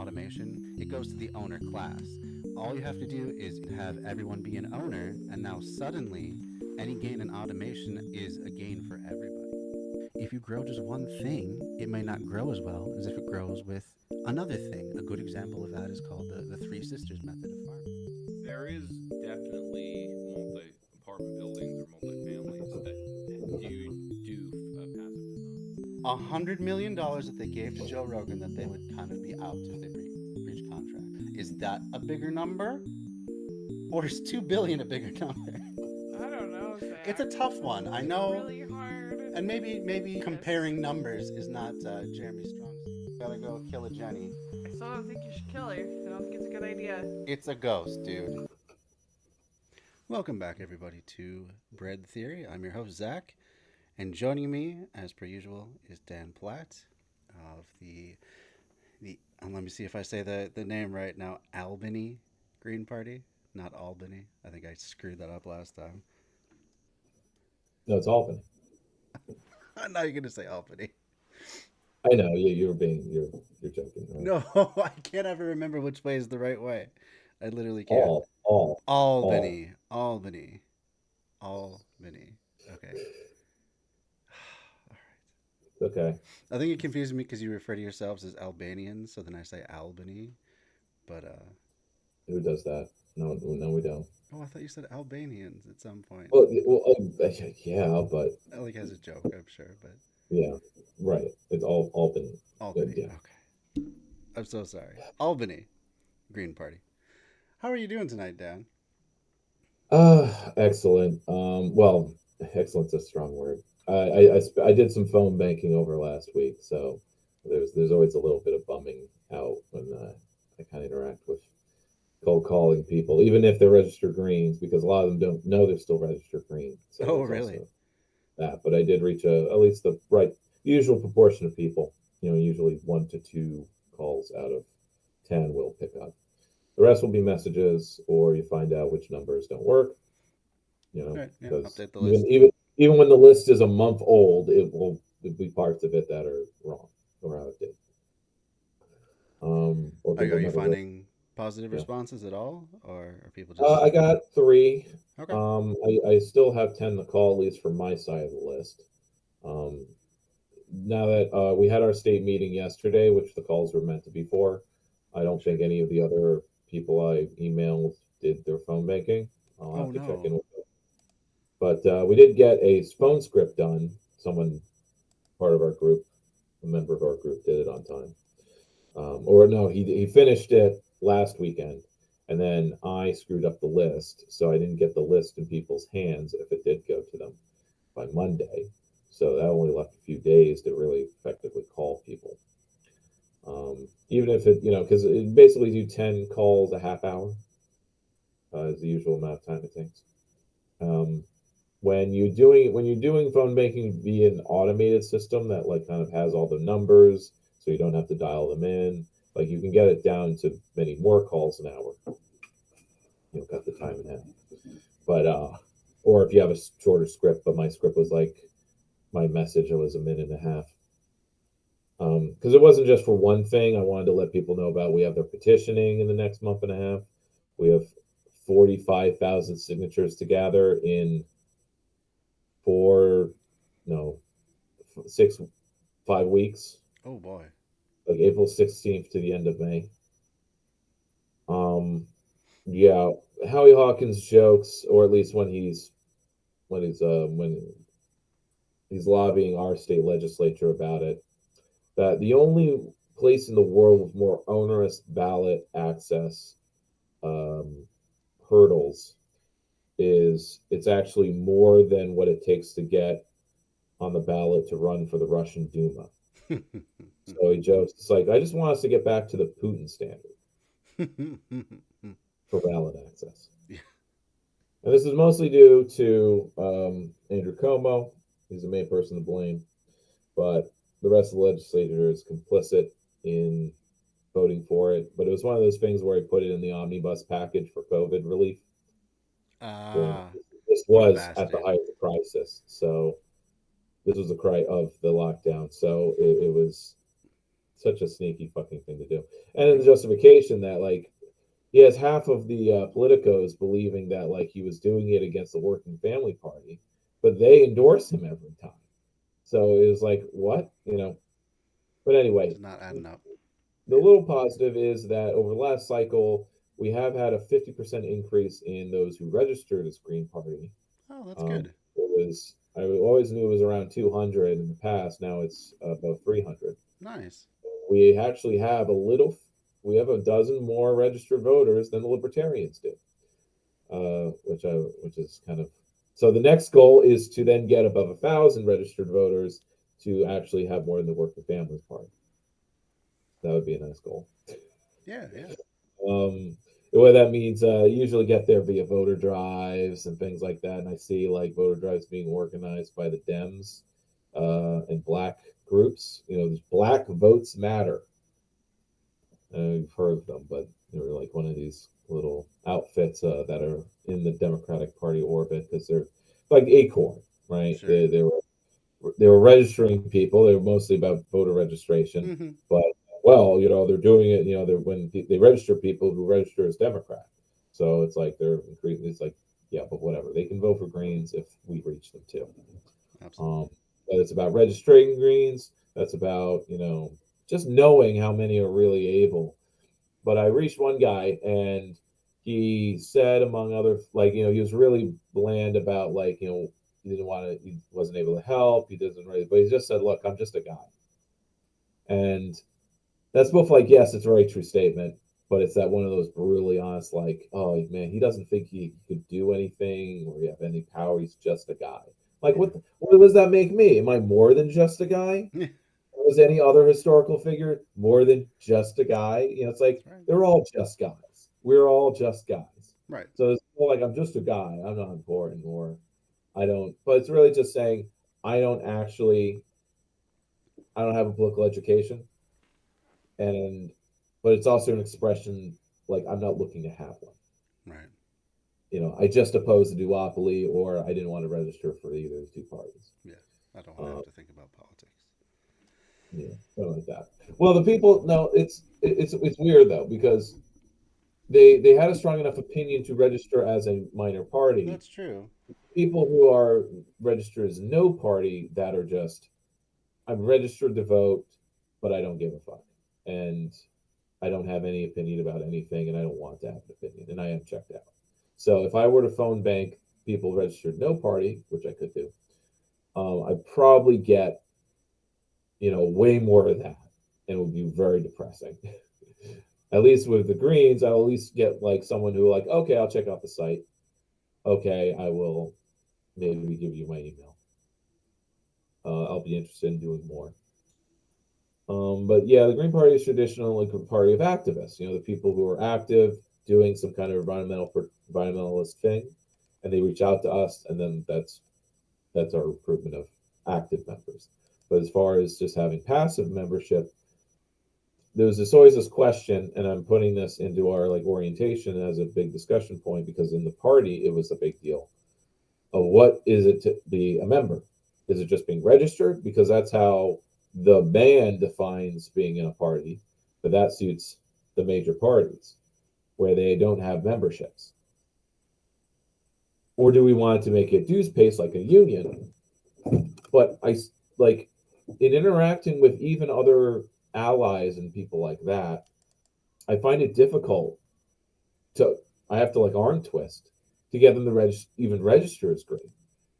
automation, it goes to the owner class. All you have to do is have everyone be an owner, and now suddenly any gain in automation is a gain for everybody. If you grow just one thing, it may not grow as well as if it grows with another thing. A good example of that is called the Three Sisters method of farming. There is definitely multi-apartment buildings or multi-families that do passive design. $100 million that they gave to Joe Rogan that they would kind of be out if they breach contract. Is that a bigger number, or is 2 billion a bigger number? I don't know, Zach. It's a tough one. I know, Really hard. and maybe comparing numbers is not Jeremy's strong suit. Gotta go kill a Jenny. I still don't think you should kill her. I don't think it's a good idea. It's a ghost, dude. Welcome back, everybody, to Bread Theory. I'm your host, Zach, and joining me, as per usual, is Dan Platt of the and let me see if I say the name right now, Albany Green Party, not Albany. I think I screwed that up last time. No, it's Albany. Now you're gonna say Albany. I know you're joking. Right? No, I can't ever remember which way is the right way. I literally can't. Albany. Okay. Okay. I think it confuses me because you refer to yourselves as Albanians, so then I say Albany. But who does that? No, we don't. oh, I thought you said Albanians at some point. Well, yeah, but Like as a joke, I'm sure, but yeah, right. It's all Albany. Albany. Yeah. Okay. I'm so sorry. Albany Green Party. How are you doing tonight, Dan? Excellent. Well, excellent's a strong word. I did some phone banking over last week, so there's always a little bit of bumming out when I kind of interact with cold calling people, even if they're registered greens, because a lot of them don't know they're still registered green. So Oh, really? That, but I did reach at least the right usual proportion of people. Usually 1 to 2 calls out of 10 will pick up. The rest will be messages, or you find out which numbers don't work. Right, yeah, because update the list. even when the list is a month old, there'll be parts of it that are wrong or out of date. Or Are people you never look. finding positive Yeah. responses at all, or are people just? I got 3. Okay. I still have 10 to call, at least for my side of the list. Now that we had our state meeting yesterday, which the calls were meant to be for, I don't think any of the other people I emailed did their phone banking. I'll have to check in with them. But we did get a phone script done. Someone, part of our group, a member of our group, did it on time. Or no, he finished it last weekend, and then I screwed up the list, so I didn't get the list in people's hands if it did go to them by Monday. So that only left a few days to really effectively call people. Even if it, because it basically do 10 calls a half hour is the usual amount of time it takes. When you're doing phone banking via an automated system that like kind of has all the numbers, so you don't have to dial them in, like you can get it down to many more calls an hour. You'll cut the time in half. But or if you have a shorter script, but my script was like my message, it was a minute and a half. Because it wasn't just for one thing. I wanted to let people know about we have their petitioning in the next month and a half. We have 45,000 signatures to gather in 5 weeks. Oh boy. Like April 16th to the end of May. Yeah, Howie Hawkins jokes, or at least when he's lobbying our state legislature about it, that the only place in the world with more onerous ballot access hurdles is it's actually more than what it takes to get on the ballot to run for the Russian Duma. So he jokes, it's like, I just want us to get back to the Putin standard for ballot access. Yeah. And this is mostly due to Andrew Cuomo. He's the main person to blame. But the rest of the legislature is complicit in voting for it. But it was one of those things where he put it in the omnibus package for COVID relief. This was at the height of the crisis. So this was the cry of the lockdown. So it was such a sneaky fucking thing to do. And the justification that like he has half of the politicos believing that like he was doing it against the Working Family Party, but they endorse him every time. So it was like, what? But anyway, It's not adding up. the little positive is that over the last cycle, we have had a 50% increase in those who registered as Green Party. Oh, that's good. I always knew it was around 200 in the past. Now it's about 300. Nice. We actually have we have a dozen more registered voters than the Libertarians do, which is kind of, so the next goal is to then get above 1,000 registered voters to actually have more than the Working Families Party. That would be a nice goal. Yeah. What that means, usually get there via voter drives and things like that. And I see like voter drives being organized by the Dems and black groups. There's Black Votes Matter. You've heard of them, but they're like one of these little outfits that are in the Democratic Party orbit because they're like Acorn, right? Sure. They were registering people. They were mostly about voter registration, Mm-hmm. but they're doing it. When they register people who register as Democrat, so it's like they're increasing. It's like, yeah, but whatever. They can vote for Greens if we reach them too. Absolutely. But it's about registering Greens. That's about just knowing how many are really able. But I reached one guy and he said, among other, like, he was really bland about like, he wasn't able to help. He doesn't really, but he just said, look, I'm just a guy. And that's both like, yes, it's a very true statement, but it's that one of those brutally honest, like, oh man, he doesn't think he could do anything or have any power. He's just a guy. Like, what does that make me? Am I more than just a guy? Was any other historical figure more than just a guy? It's like, right. They're all just guys. We're all just guys. Right. So it's more like, I'm just a guy. I'm not important, or I don't. But it's really just saying I don't have a political education, but it's also an expression like I'm not looking to have one. Right. I just oppose the duopoly, or I didn't want to register for either of the two parties. Yeah, I don't want to have to think about politics. Yeah, something like that. Well, the people, no, it's weird though, because they had a strong enough opinion to register as a minor party. That's true. People who are registered as no party that are just, I'm registered to vote, but I don't give a fuck, and I don't have any opinion about anything, and I don't want to have an opinion, and I am checked out. So if I were to phone bank people registered no party, which I could do, I'd probably get way more of that, and it would be very depressing. At least with the Greens, I'll at least get like someone who like, okay, I'll check out the site. Okay, I will maybe give you my email. I'll be interested in doing more. But yeah, the Green Party is traditionally a party of activists. The people who are active, doing some kind of environmentalist thing, and they reach out to us, and then that's our recruitment of active members. But as far as just having passive membership, there's always this question, and I'm putting this into our like orientation as a big discussion point, because in the party it was a big deal of what is it to be a member? Is it just being registered? Because that's how the band defines being in a party, but that suits the major parties where they don't have memberships. Or do we want to make it dues based like a union? But in interacting with even other allies and people like that, I find it difficult I have to like arm twist to get them to even register as Green,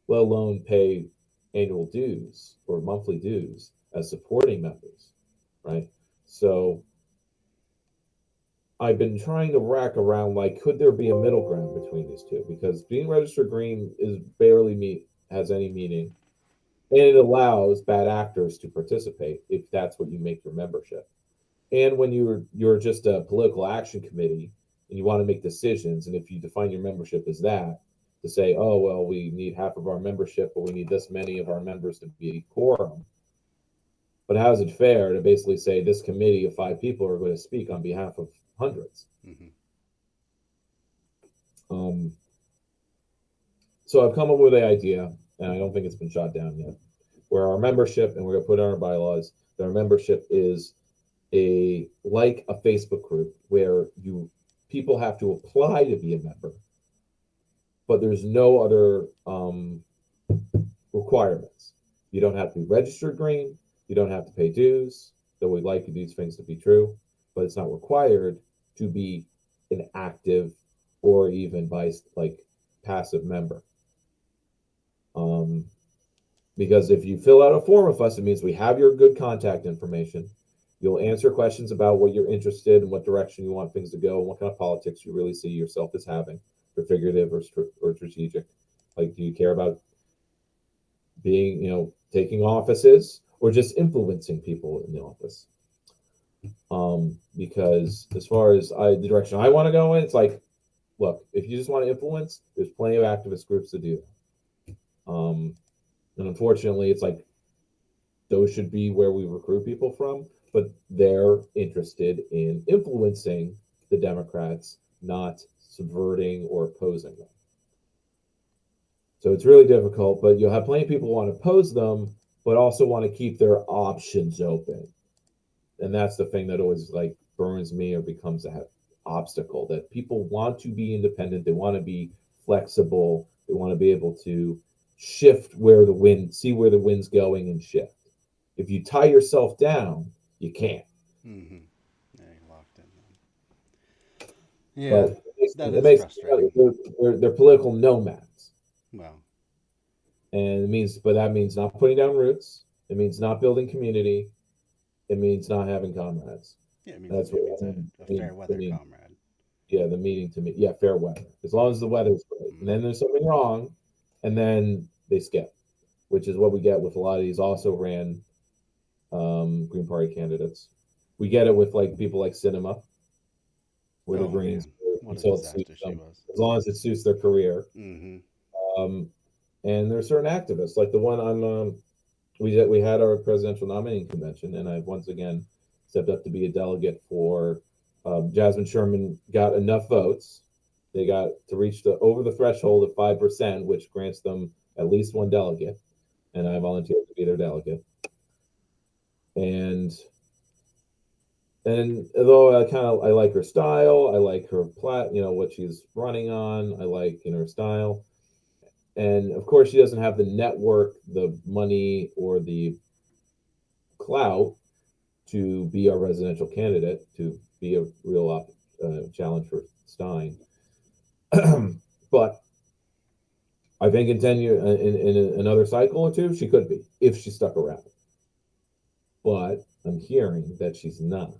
let alone pay annual dues or monthly dues as supporting members, right? So I've been trying to rack around, like, could there be a middle ground between these two? Because being registered Green is has any meaning, and it allows bad actors to participate if that's what you make your membership. And when you're just a political action committee and you want to make decisions, and if you define your membership as that, to say, oh, well, we need half of our membership, but we need this many of our members to be quorum. But how is it fair to basically say this committee of 5 people are going to speak on behalf of hundreds? Mm-hmm. So I've come up with the idea, and I don't think it's been shot down yet, where our membership, and we're going to put in our bylaws, that our membership is like a Facebook group where people have to apply to be a member, but there's no other requirements. You don't have to be registered green. You don't have to pay dues, though we'd like these things to be true, but it's not required to be an active or even by like passive member. Because if you fill out a form with us, it means we have your good contact information. You'll answer questions about what you're interested in, what direction you want things to go, and what kind of politics you really see yourself as having, for figurative or strategic. Like, do you care about being, taking offices or just influencing people in the office? Because as far as the direction I want to go in, it's like, look, if you just want to influence, there's plenty of activist groups to do that. And unfortunately, it's like those should be where we recruit people from, but they're interested in influencing the Democrats, not subverting or opposing them. So it's really difficult, but you'll have plenty of people who want to oppose them, but also want to keep their options open. And that's the thing that always like burns me or becomes an obstacle, that people want to be independent. They want to be flexible. They want to be able to shift see where the wind's going and shift. If you tie yourself down, you can't. Mm-hmm. Yeah, you're locked in. Yeah, but it makes frustrating. They're political nomads. Well, And that means not putting down roots. It means not building community. It means not having comrades. yeah, it means a fair weather comrade. Yeah, the meeting to me. Yeah, fair weather. As long as the weather's great. And then there's something wrong, and then they skip, which is what we get with a lot of these also ran Green Party candidates. We get it with like people like Cinema, where the Greens, until it suits them, as long as it suits their career. Mm-hmm. And there are certain activists, like the one we had our presidential nominating convention, and I once again stepped up to be a delegate for Jasmine Sherman. Got enough votes. They got to reach over the threshold of 5%, which grants them at least one delegate, and I volunteered to be their delegate. And although I like her style, I like her what she's running on, I like her style. And of course, she doesn't have the network, the money, or the clout to be our residential candidate, to be a real challenge for Stein. But I think in 10 years, in another cycle or two, she could be, if she stuck around. But I'm hearing that she's not.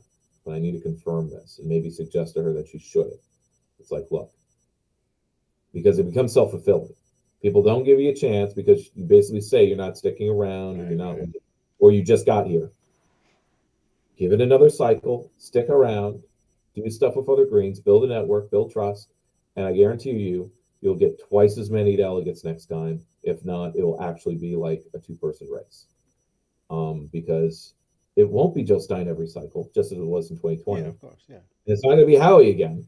But I need to confirm this and maybe suggest to her that she should. It's like, look, because it becomes self-fulfilling. People don't give you a chance because you basically say you're not sticking around, or you're not, or you just got here. Give it another cycle, stick around, do stuff with other Greens, build a network, build trust, and I guarantee you'll get twice as many delegates next time. If not, it will actually be like a two-person race, because it won't be Joe Stein every cycle, just as it was in 2020. Yeah, of course, yeah. And it's not going to be Howie again.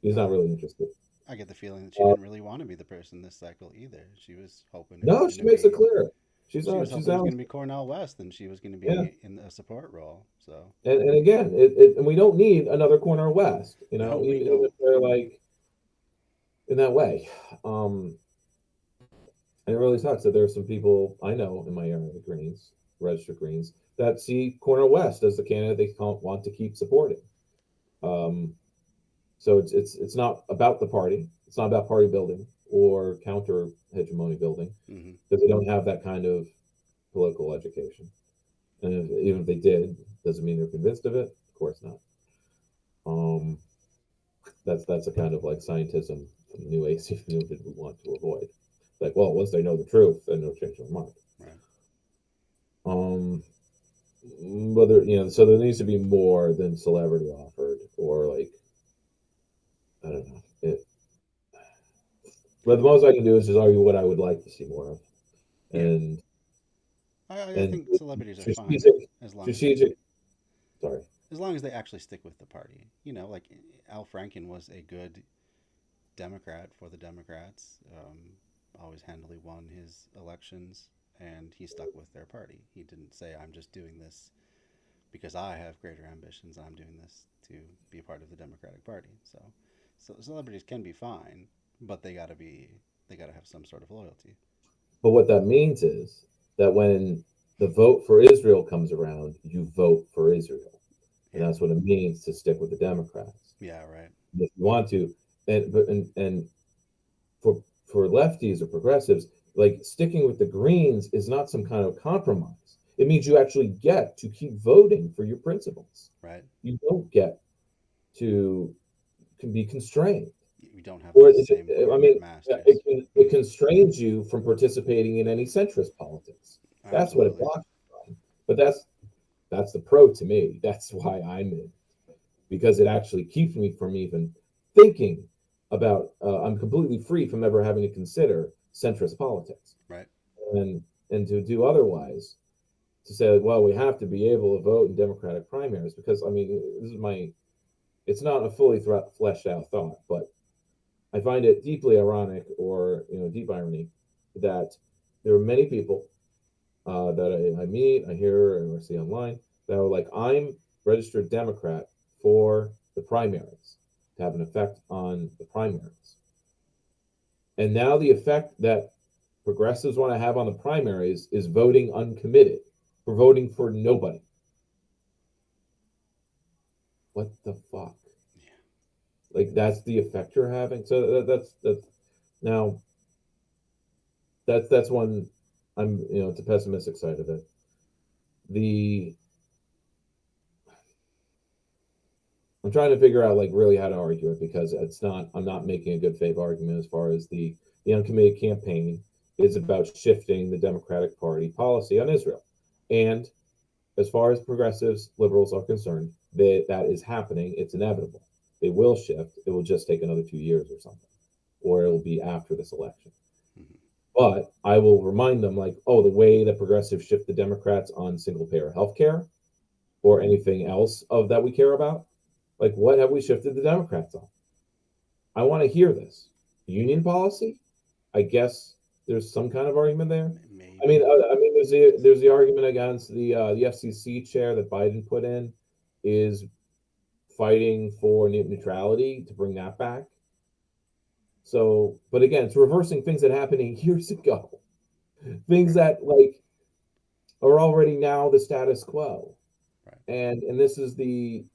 He's not really interested. I get the feeling that she didn't really want to be the person this cycle either. She was hoping. No, she makes it clear. She was hoping it was going to be Cornel West, and she was going to be in a support role. So, and again, and we don't need another Cornel West. Even if they're like in that way. And it really sucks that there are some people I know in my area, the Greens, registered Greens, that see Cornel West as the candidate they want to keep supporting. So it's not about the party. It's not about party building or counter hegemony building, because they don't have that kind of political education. And even if they did, doesn't mean they're convinced of it. Of course not. That's a kind of like scientism from the new age movement we want to avoid. Like, well, once they know the truth, then they'll change their mind. Right. Whether so there needs to be more than celebrity offered, or like, I don't know. But the most I can do is just argue what I would like to see more of. And I think celebrities are fine as long as they actually stick with the party. Like Al Franken was a good Democrat for the Democrats. Always handily won his elections, and he stuck with their party. He didn't say, "I'm just doing this because I have greater ambitions. I'm doing this to be a part of the Democratic Party. So celebrities can be fine, but they gotta have some sort of loyalty. But what that means is that when the vote for Israel comes around, you vote for Israel. And Yeah. that's what it means to stick with the Democrats. Yeah. Right. If you want to, and for lefties or progressives, like sticking with the Greens is not some kind of compromise. It means you actually get to keep voting for your principles. Right. You don't get to can be constrained. We don't have Or the same I corporate mean, masters. it constrains you from participating in any centrist politics. That's what it Absolutely. blocks you from. But that's the pro to me. That's why I'm in, because it actually keeps me from even thinking about. I'm completely free from ever having to consider centrist politics, Right. and to do otherwise, to say, well, we have to be able to vote in Democratic primaries because I mean, this is my. It's not a fully fleshed out thought, but I find it deeply ironic, or deep irony, that there are many people that I meet, I hear, or see online that are like, I'm registered Democrat for the primaries to have an effect on the primaries. And now the effect that progressives want to have on the primaries is voting uncommitted, for voting for nobody. What the fuck? Yeah. Like that's the effect you're having. So that's now that's one. It's a pessimistic side of it. The I'm trying to figure out like really how to argue it, because I'm not making a good faith argument as far as the uncommitted campaign is about shifting the Democratic Party policy on Israel. And as far as progressives, liberals are concerned, that is happening. It's inevitable. They will shift. It will just take another 2 years or something, or it will be after this election. Mhm. But I will remind them, like, oh, the way that progressives shift the Democrats on single payer health care or anything else of that we care about, like, what have we shifted the Democrats on? I want to hear this. Union policy? I guess there's some kind of argument there. Maybe. There's the argument against the FCC chair that Biden put in is fighting for net neutrality to bring that back. So, but again, it's reversing things that happened years ago, things that like are already now the status quo, Right. and this is the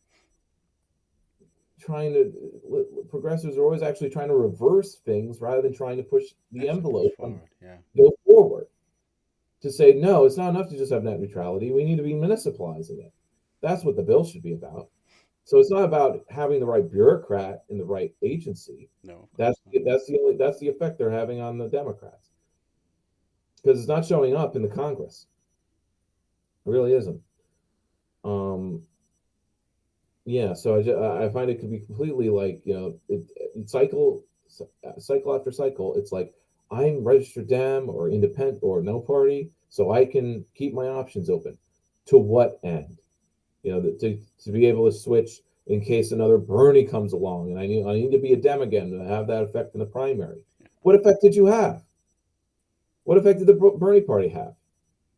progressives are always actually trying to reverse things rather than trying to push the Actually envelope push forward. Yeah. go forward, to say no, it's not enough to just have net neutrality. We need to be municipalizing it. That's what the bill should be about. So it's not about having the right bureaucrat in the right agency. No. That's the effect they're having on the Democrats, because it's not showing up in the Congress. It really isn't. Yeah, so I find it could be completely like cycle after cycle. It's like, I'm registered Dem or independent or no party, so I can keep my options open. To what end? To be able to switch in case another Bernie comes along, and I need to be a Dem again to have that effect in the primary. What effect did you have? What effect did the Bernie party have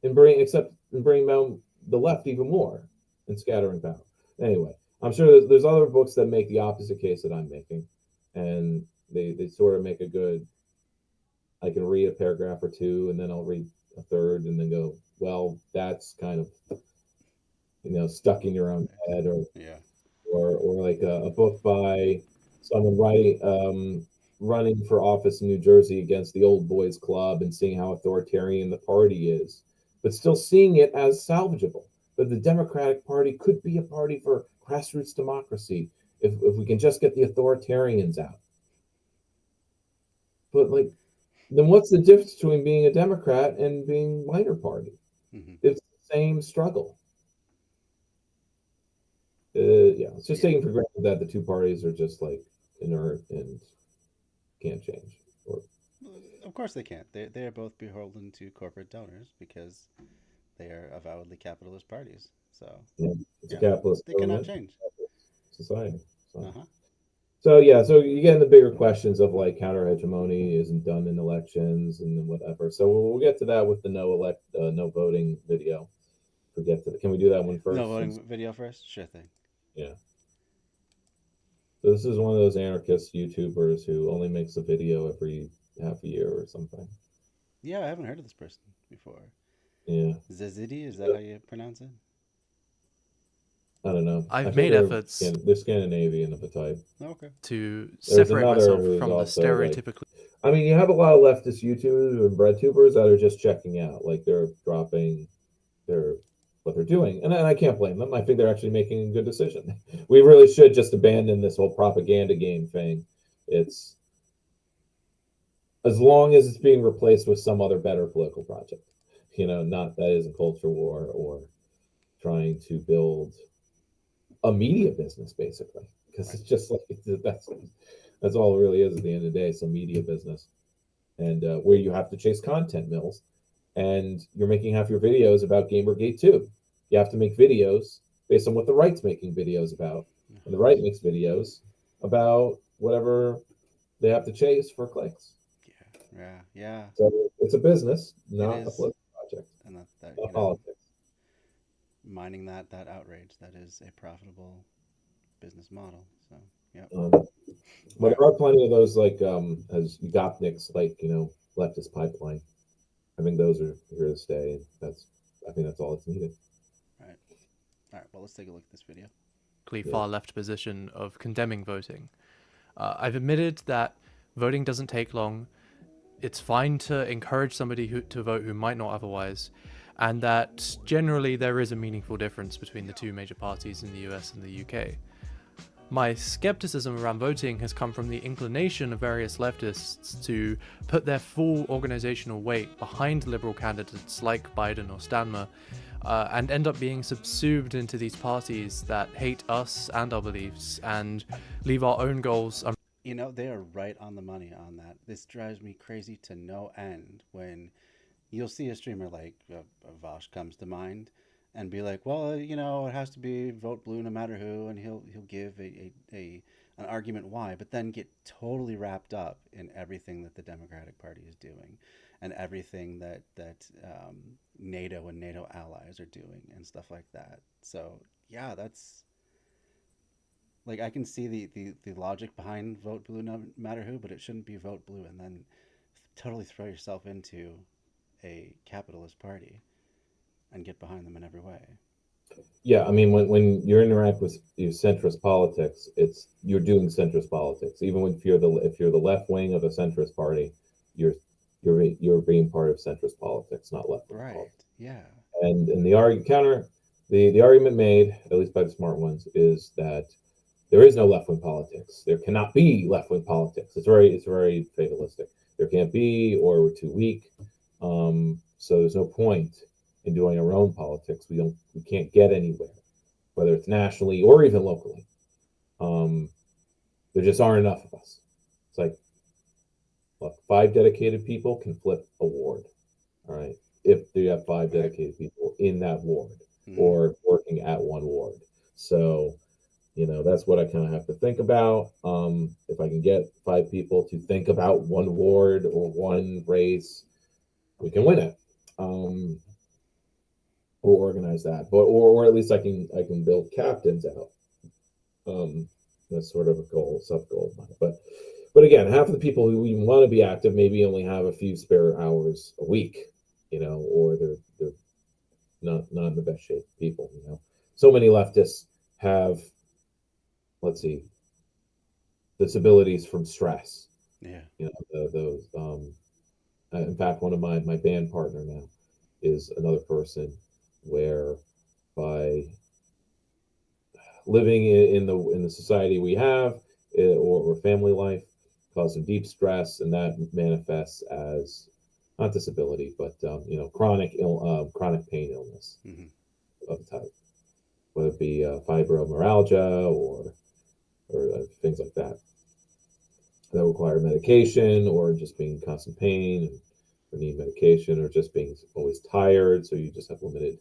in bringing down the left even more and scattering power? Anyway, I'm sure there's other books that make the opposite case that I'm making, and they sort of make a good. I can read a paragraph or two, and then I'll read a third, and then go, well, that's kind of stuck in your own head, or Yeah. or like a book by someone running for office in New Jersey against the old boys club and seeing how authoritarian the party is, but still seeing it as salvageable. That the Democratic Party could be a party for grassroots democracy if we can just get the authoritarians out. But like, then what's the difference between being a Democrat and being minor party? Mm-hmm. It's the same struggle. It's just taking for granted that the two parties are just like inert and can't change. Of course they can't. They are both beholden to corporate donors because they are avowedly capitalist parties. So it's a capitalist. They cannot change. Society. So. Uh-huh. So you get into bigger questions of like counter hegemony isn't done in elections and whatever. So we'll get to that with the no voting video. forget to. Can we do that one first? No, voting video first? Sure thing. Yeah. So this is one of those anarchist YouTubers who only makes a video every half a year or something. Yeah, I haven't heard of this person before. Yeah. Zazidi, is that how you pronounce it? I don't know. I've made efforts They're Scandinavian of a type. Okay. to There's separate another myself who's from the also, like- stereotypical. I mean, you have a lot of leftist YouTubers and bread tubers that are just checking out, like they're dropping what they're doing, and I can't blame them. I think they're actually making a good decision. We really should just abandon this whole propaganda game thing. It's as long as it's being replaced with some other better political project, not that isn't culture war or trying to build a media business, basically, because it's just like that's all it really is at the end of the day. It's a media business, and where you have to chase content mills, and you're making half your videos about Gamergate 2. You have to make videos based on what the right's making videos about, and the right makes videos about whatever they have to chase for clicks. Yeah. So it's a business, not a is. political project, And that not politics. mining that outrage, that is a profitable business model. So, yeah. But there are plenty of those, like as Gopnik's, like leftist pipeline. I think those are here to stay. I think that's all that's needed. All right, well, let's take a look at this video. Far left position of condemning voting. I've admitted that voting doesn't take long. It's fine to encourage somebody to vote who might not otherwise, and that generally there is a meaningful difference between the two major parties in the US and the UK. My skepticism around voting has come from the inclination of various leftists to put their full organizational weight behind liberal candidates like Biden or Stanmer, and end up being subsumed into these parties that hate us and our beliefs and leave our own goals. They are right on the money on that. This drives me crazy to no end when you'll see a streamer like Vosh comes to mind and be like, well, it has to be vote blue no matter who, and he'll give an argument why, but then get totally wrapped up in everything that the Democratic Party is doing and everything that NATO and NATO allies are doing and stuff like that. So yeah, that's like, I can see the logic behind vote blue no matter who, but it shouldn't be vote blue and then totally throw yourself into a capitalist party and get behind them in every way. Yeah, I mean, when you interact with centrist politics, you're doing centrist politics. Even if you're the left wing of a centrist party, you're being part of centrist politics, not left wing politics. Yeah. And the argument made, at least by the smart ones, is that there is no left wing politics. There cannot be left wing politics. It's very fatalistic. There can't be, or we're too weak. So there's no point in doing our own politics. We can't get anywhere, whether it's nationally or even locally. There just aren't enough of us. It's like, look, 5 dedicated people can flip a ward. All right, if you have 5 dedicated people in that ward or working at one ward. So, that's what I kind of have to think about. If I can get 5 people to think about one ward or one race, we can win it. Or organize that, or at least I can build captains out. That's sort of a sub goal of mine. But again, half of the people who even want to be active maybe only have a few spare hours a week, or they're not in the best shape people. So many leftists have, let's see, disabilities from stress. Yeah. Those. In fact, one of my band partner now is another person where by living in the society we have or family life cause some deep stress, and that manifests as not disability but chronic pain illness of the type, whether it be fibromyalgia or things like that require medication, or just being in constant pain or need medication, or just being always tired, so you just have limited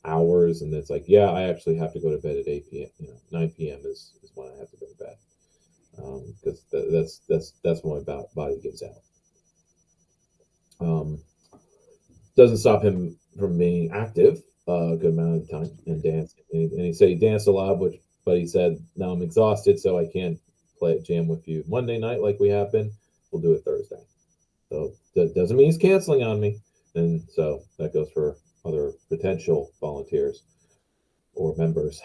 hours. And it's like, yeah, I actually have to go to bed at 8 p.m. 9 p.m. is when I have to go to bed, because that's when my body gives out. Doesn't stop him from being active. a good amount of the time and dance. And he said he danced a lot, but he said, now I'm exhausted, so I can't jam with you Monday night like we have been. We'll do it Thursday. So that doesn't mean he's canceling on me. And so that goes for other potential volunteers or members.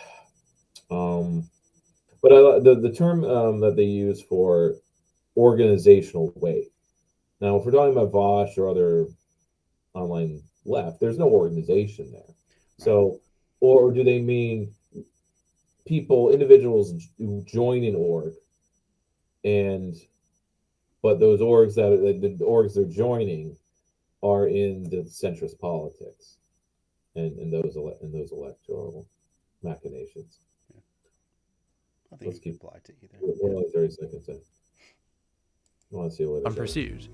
But the term that they use for organizational weight. Now, if we're talking about Vosh or other online left, there's no organization there. So, or do they mean individuals who join an org, but those orgs the orgs they're joining are in the centrist politics and those electoral machinations. Yeah. I think Let's you can apply to either. We're only 30 seconds in. I want to see what I'm pursued.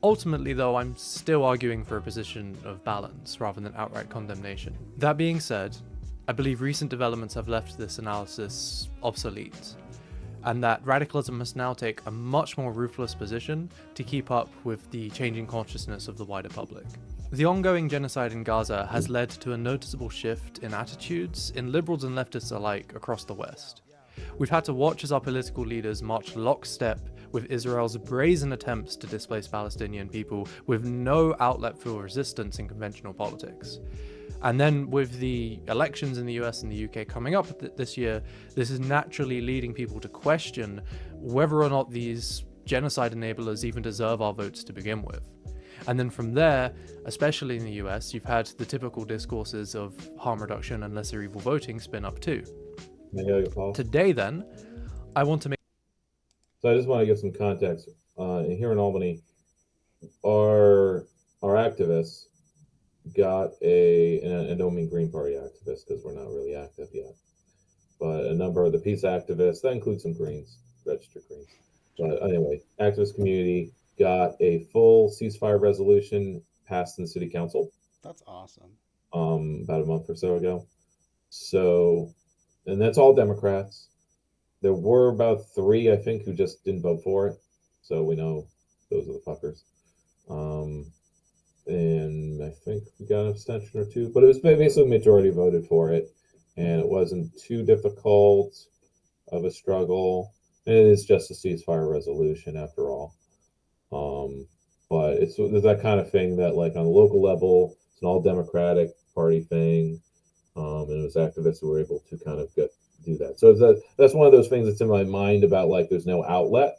Ultimately, though, I'm still arguing for a position of balance rather than outright condemnation. That being said, I believe recent developments have left this analysis obsolete, and that radicalism must now take a much more ruthless position to keep up with the changing consciousness of the wider public. The ongoing genocide in Gaza has led to a noticeable shift in attitudes in liberals and leftists alike across the West. We've had to watch as our political leaders march lockstep with Israel's brazen attempts to displace Palestinian people with no outlet for resistance in conventional politics. And then with the elections in the US and the UK coming up this year, this is naturally leading people to question whether or not these genocide enablers even deserve our votes to begin with. And then from there, especially in the US, you've had the typical discourses of harm reduction and lesser evil voting spin up too. Today then, I want to make... So I just want to give some context. Here in Albany, our activists got and I don't mean Green Party activists because we're not really active yet, but a number of the peace activists, that includes some Greens, registered Greens. But anyway, activist community got a full ceasefire resolution passed in the city council. That's awesome. About a month or so ago. So, and that's all Democrats. There were about 3, I think, who just didn't vote for it. So we know those are the fuckers. And I think we got an abstention or 2, but it was basically majority voted for it, and it wasn't too difficult of a struggle. And it is just a ceasefire resolution after all. But it's that kind of thing that, like, on the local level, it's an all Democratic Party thing, and it was activists who were able to kind of do that. So that's one of those things that's in my mind about, like, there's no outlet.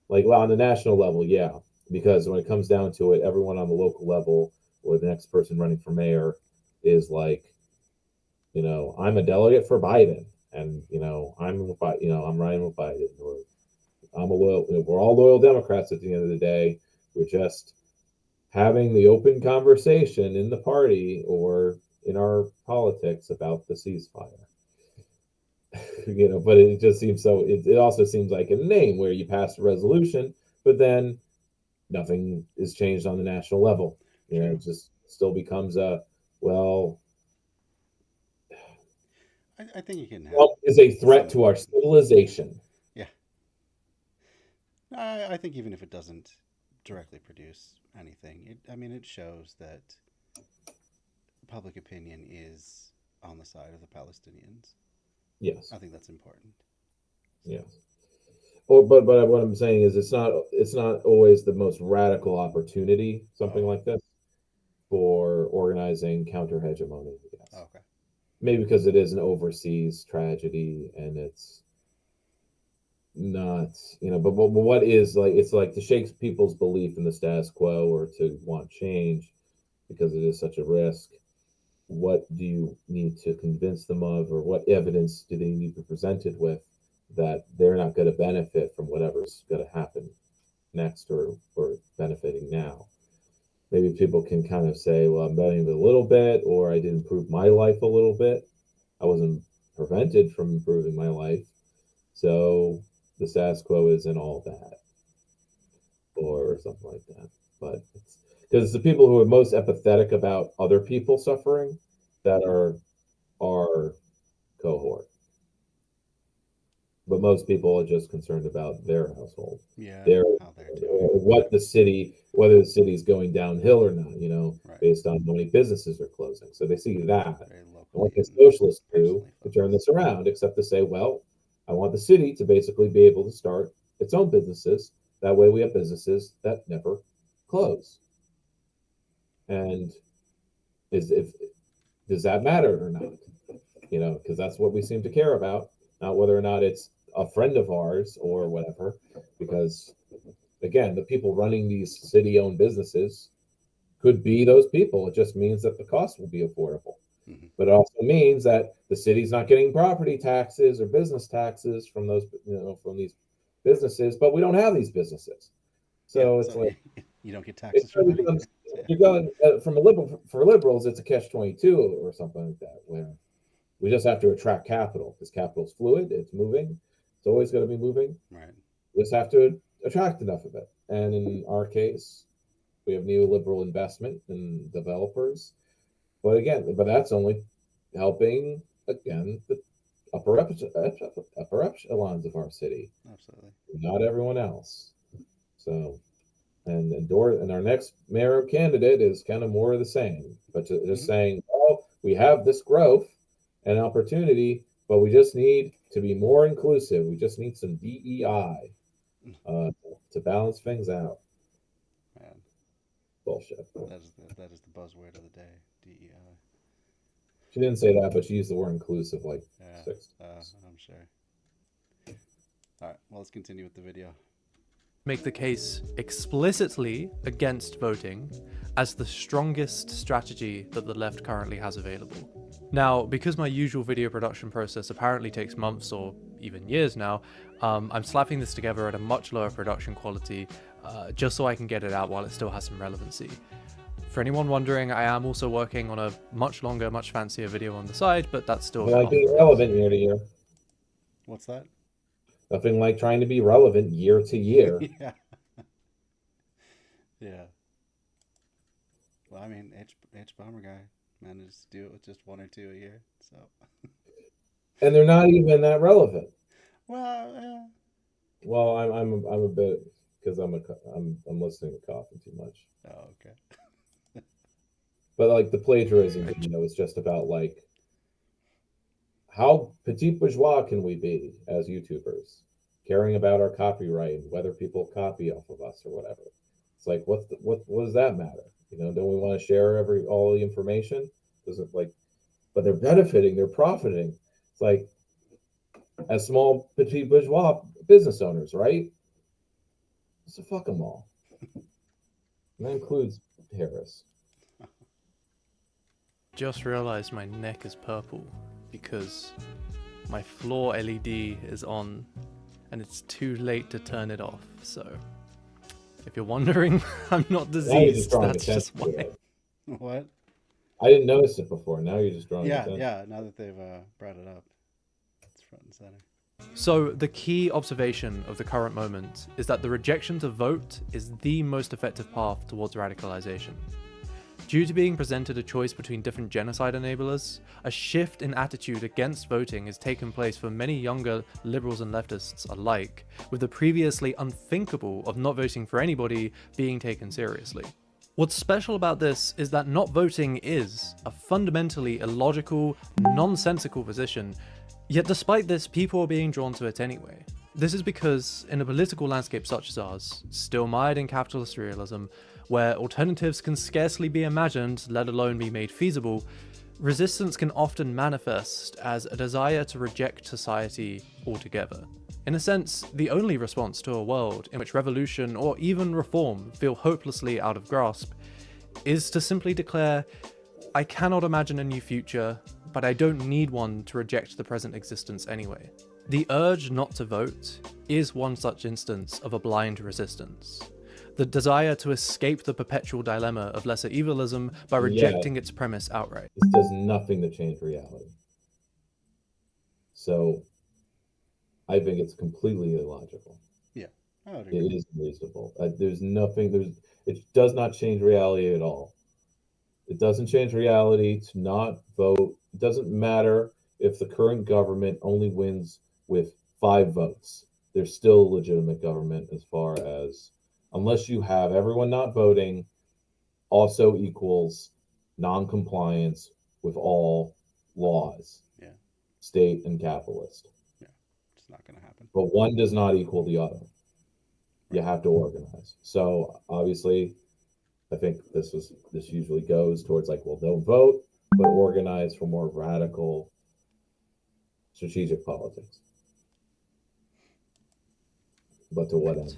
Like, well, on the national level, yeah, because when it comes down to it, everyone on the local level or the next person running for mayor is like, I'm a delegate for Biden, and I'm running with Biden, or I'm a loyal. We're all loyal Democrats at the end of the day. We're just having the open conversation in the party or in our politics about the ceasefire. But it just seems so. It also seems like a name where you pass a resolution, but then nothing is changed on the national level. It just still becomes I think you can have... Trump is a threat to our civilization. Yeah. I think even if it doesn't directly produce anything, it shows that public opinion is on the side of the Palestinians. Yes. I think that's important. Yes. But what I'm saying is it's not always the most radical opportunity, something like this, for organizing counter-hegemony. Yes. Okay. Maybe because it is an overseas tragedy and it's not, but what is, like, it's like to shake people's belief in the status quo or to want change because it is such a risk. What do you need to convince them of, or what evidence do they need to be presented with that they're not going to benefit from whatever's going to happen next or benefiting now? Maybe people can kind of say, well, I'm benefiting a little bit, or I did improve my life a little bit. I wasn't prevented from improving my life. So the status quo isn't all that, or something like that. But because the people who are most empathetic about other people suffering that are our cohort. But most people are just concerned about their household. Yeah. What the city, whether the city's going downhill or not, right. Based on how many businesses are closed. closing. So they see that. Very And locally what the and socialists do personally to turn focused. this around, except to say, well, I want the city to basically be able to start its own businesses. That way we have businesses that never close. And if does that matter or not? You know, because that's what we seem to care about, not whether or not it's a friend of ours or whatever. Because again, the people running these city-owned businesses could be those people. It just means that the cost will be affordable. Mm-hmm. But it also means that the city's not getting property taxes or business taxes from those, from these businesses, but we don't have these businesses. So it's like you don't get taxes from that either. So, you're going from a liberal for liberals, it's a catch-22 or something like that, where we just have to attract capital because capital's fluid, it's moving, it's always going to be moving. right. We just have to attract enough of it. And in our case, we have neoliberal investment in developers. But that's only helping, again, the upper echelons of our city, Absolutely. not everyone else. So, and our next mayor candidate is kind of more of the same, but just saying, oh, we have this growth and opportunity, but we just need to be more inclusive. We just need some DEI to balance things out. Man, Bullshit. that is the buzzword of the day. DEI. She didn't say that, but she used the word inclusive like six times. I'm sure. All right, well, let's continue with the video. Make the case explicitly against voting as the strongest strategy that the left currently has available. Now, because my usual video production process apparently takes months or even years now, I'm slapping this together at a much lower production quality just so I can get it out while it still has some relevancy. For anyone wondering, I am also working on a much longer, much fancier video on the side, but that's still Like being relevant year to year. What's that? Nothing like trying to be relevant year to year. Yeah. Yeah. Well, I mean, H Bomber guy managed to do it with just 1 or 2 a year, so. And they're not even that relevant. Well, Well, I'm a bit because I'm listening to coughing too much. Oh, okay. But like the plagiarism video is just about like how petit bourgeois can we be as YouTubers, caring about our copyright, whether people copy off of us or whatever. It's like what does that matter? Don't we want to share all the information? Doesn't like, but they're benefiting, they're profiting. It's like as small petit bourgeois business owners, right? So fuck them all. And that includes Harris. Just realized my neck is purple because my floor LED is on and it's too late to turn it off. So if you're wondering, I'm not diseased. That's just why. What? I didn't notice it before. Now you're just drawing attention. Yeah. Now that they've brought it up, it's front and center. So the key observation of the current moment is that the rejection to vote is the most effective path towards radicalization. Due to being presented a choice between different genocide enablers, a shift in attitude against voting has taken place for many younger liberals and leftists alike, with the previously unthinkable of not voting for anybody being taken seriously. What's special about this is that not voting is a fundamentally illogical, nonsensical position, yet despite this, people are being drawn to it anyway. This is because, in a political landscape such as ours, still mired in capitalist realism, where alternatives can scarcely be imagined, let alone be made feasible, resistance can often manifest as a desire to reject society altogether. In a sense, the only response to a world in which revolution or even reform feel hopelessly out of grasp is to simply declare, I cannot imagine a new future, but I don't need one to reject the present existence anyway. The urge not to vote is one such instance of a blind resistance. The desire to escape the perpetual dilemma of lesser evilism by rejecting its premise outright. This does nothing to change reality. So I think it's completely illogical. Yeah, I would It agree. is reasonable. It does not change reality at all. It doesn't change reality to not vote. It doesn't matter if the current government only wins with 5 votes. There's still a legitimate government as far as, unless you have everyone not voting also equals non-compliance with all laws, Yeah. state and capitalist. It's not going to happen. But one does not equal the other. You have to organize. So obviously, I think this usually goes towards like, well, don't vote, but organize for more radical strategic politics. But to what end?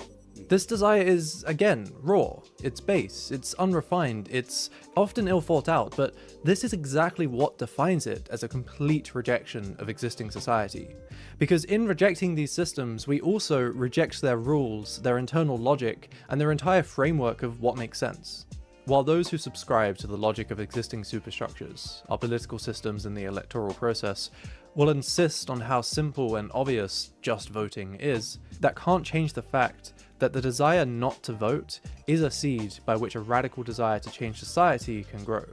This desire is, again, raw, it's base, it's unrefined, it's often ill thought out, but this is exactly what defines it as a complete rejection of existing society. Because in rejecting these systems, we also reject their rules, their internal logic, and their entire framework of what makes sense. While those who subscribe to the logic of existing superstructures, our political systems and the electoral process, will insist on how simple and obvious just voting is, that can't change the fact that the desire not to vote is a seed by which a radical desire to change society can grow.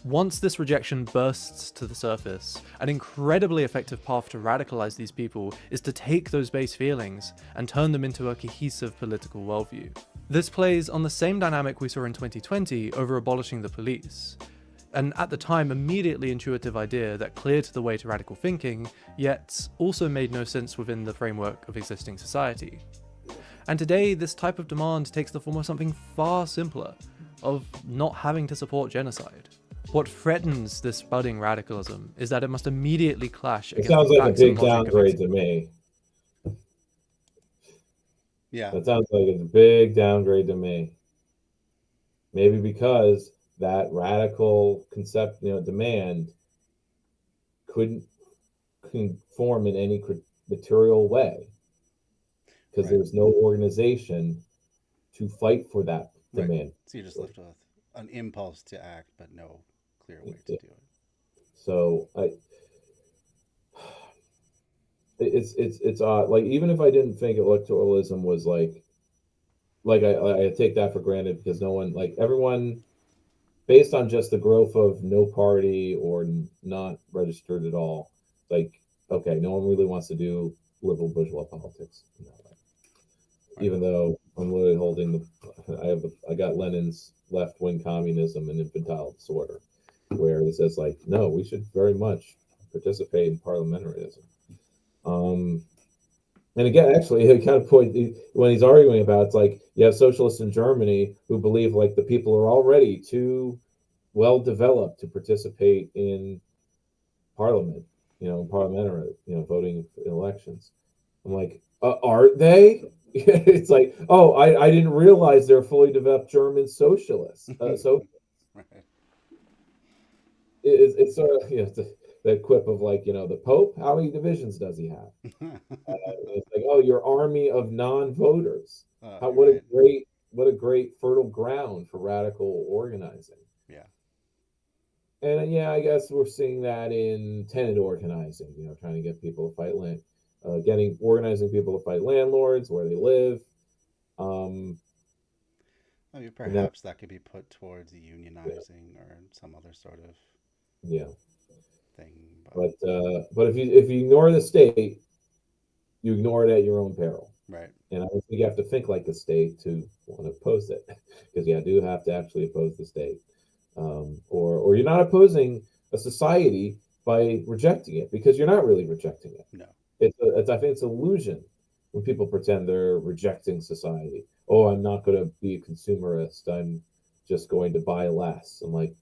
Once this rejection bursts to the surface, an incredibly effective path to radicalize these people is to take those base feelings and turn them into a cohesive political worldview. This plays on the same dynamic we saw in 2020 over abolishing the police. An at the time immediately intuitive idea that cleared the way to radical thinking, yet also made no sense within the framework of existing society. And today, this type of demand takes the form of something far simpler, of not having to support genocide. What threatens this budding radicalism is that it must immediately clash It against sounds the like a facts and big logic of downgrade to me. Yeah. That sounds like it's a big downgrade to me. Maybe because that radical concept, demand couldn't conform in any material way because Right. there's no organization to fight for that Right. demand. So you're just left with an impulse to act, but no clear way to Yeah. do it. So it's odd. Like, even if I didn't think electoralism was like I take that for granted because no one, like, everyone, based on just the growth of no party or not registered at all, like, okay, no one really wants to do liberal bourgeois politics. Even though I'm literally holding I got Lenin's left-wing communism and infantile disorder, where he says, like, no, we should very much participate in parliamentarism. And again, actually, he kind of when he's arguing about, it's like, you have socialists in Germany who believe like the people are already too well developed to participate in parliament, parliamentary, voting in elections. I'm like, aren't they? It's like, oh, I didn't realize they're fully developed German socialists. So Right. it's sort of, that quip of, like, the Pope, how many divisions does he have? It's like, oh, your army of non-voters. What a great fertile ground for radical organizing. Yeah. And yeah, I guess we're seeing that in tenant organizing, trying to get people to fight organizing people to fight landlords where they live. I mean, perhaps that could be put towards unionizing or some other sort of thing. But if you ignore the state, you ignore it at your own peril. Right. And I don't think you have to think like the state to want to oppose it, because you do have to actually oppose the state, or you're not opposing a society by rejecting it, because you're not really rejecting it. No. I think it's an illusion when people pretend they're rejecting society. Oh, I'm not going to be a consumerist. I'm just going to buy less. I'm like,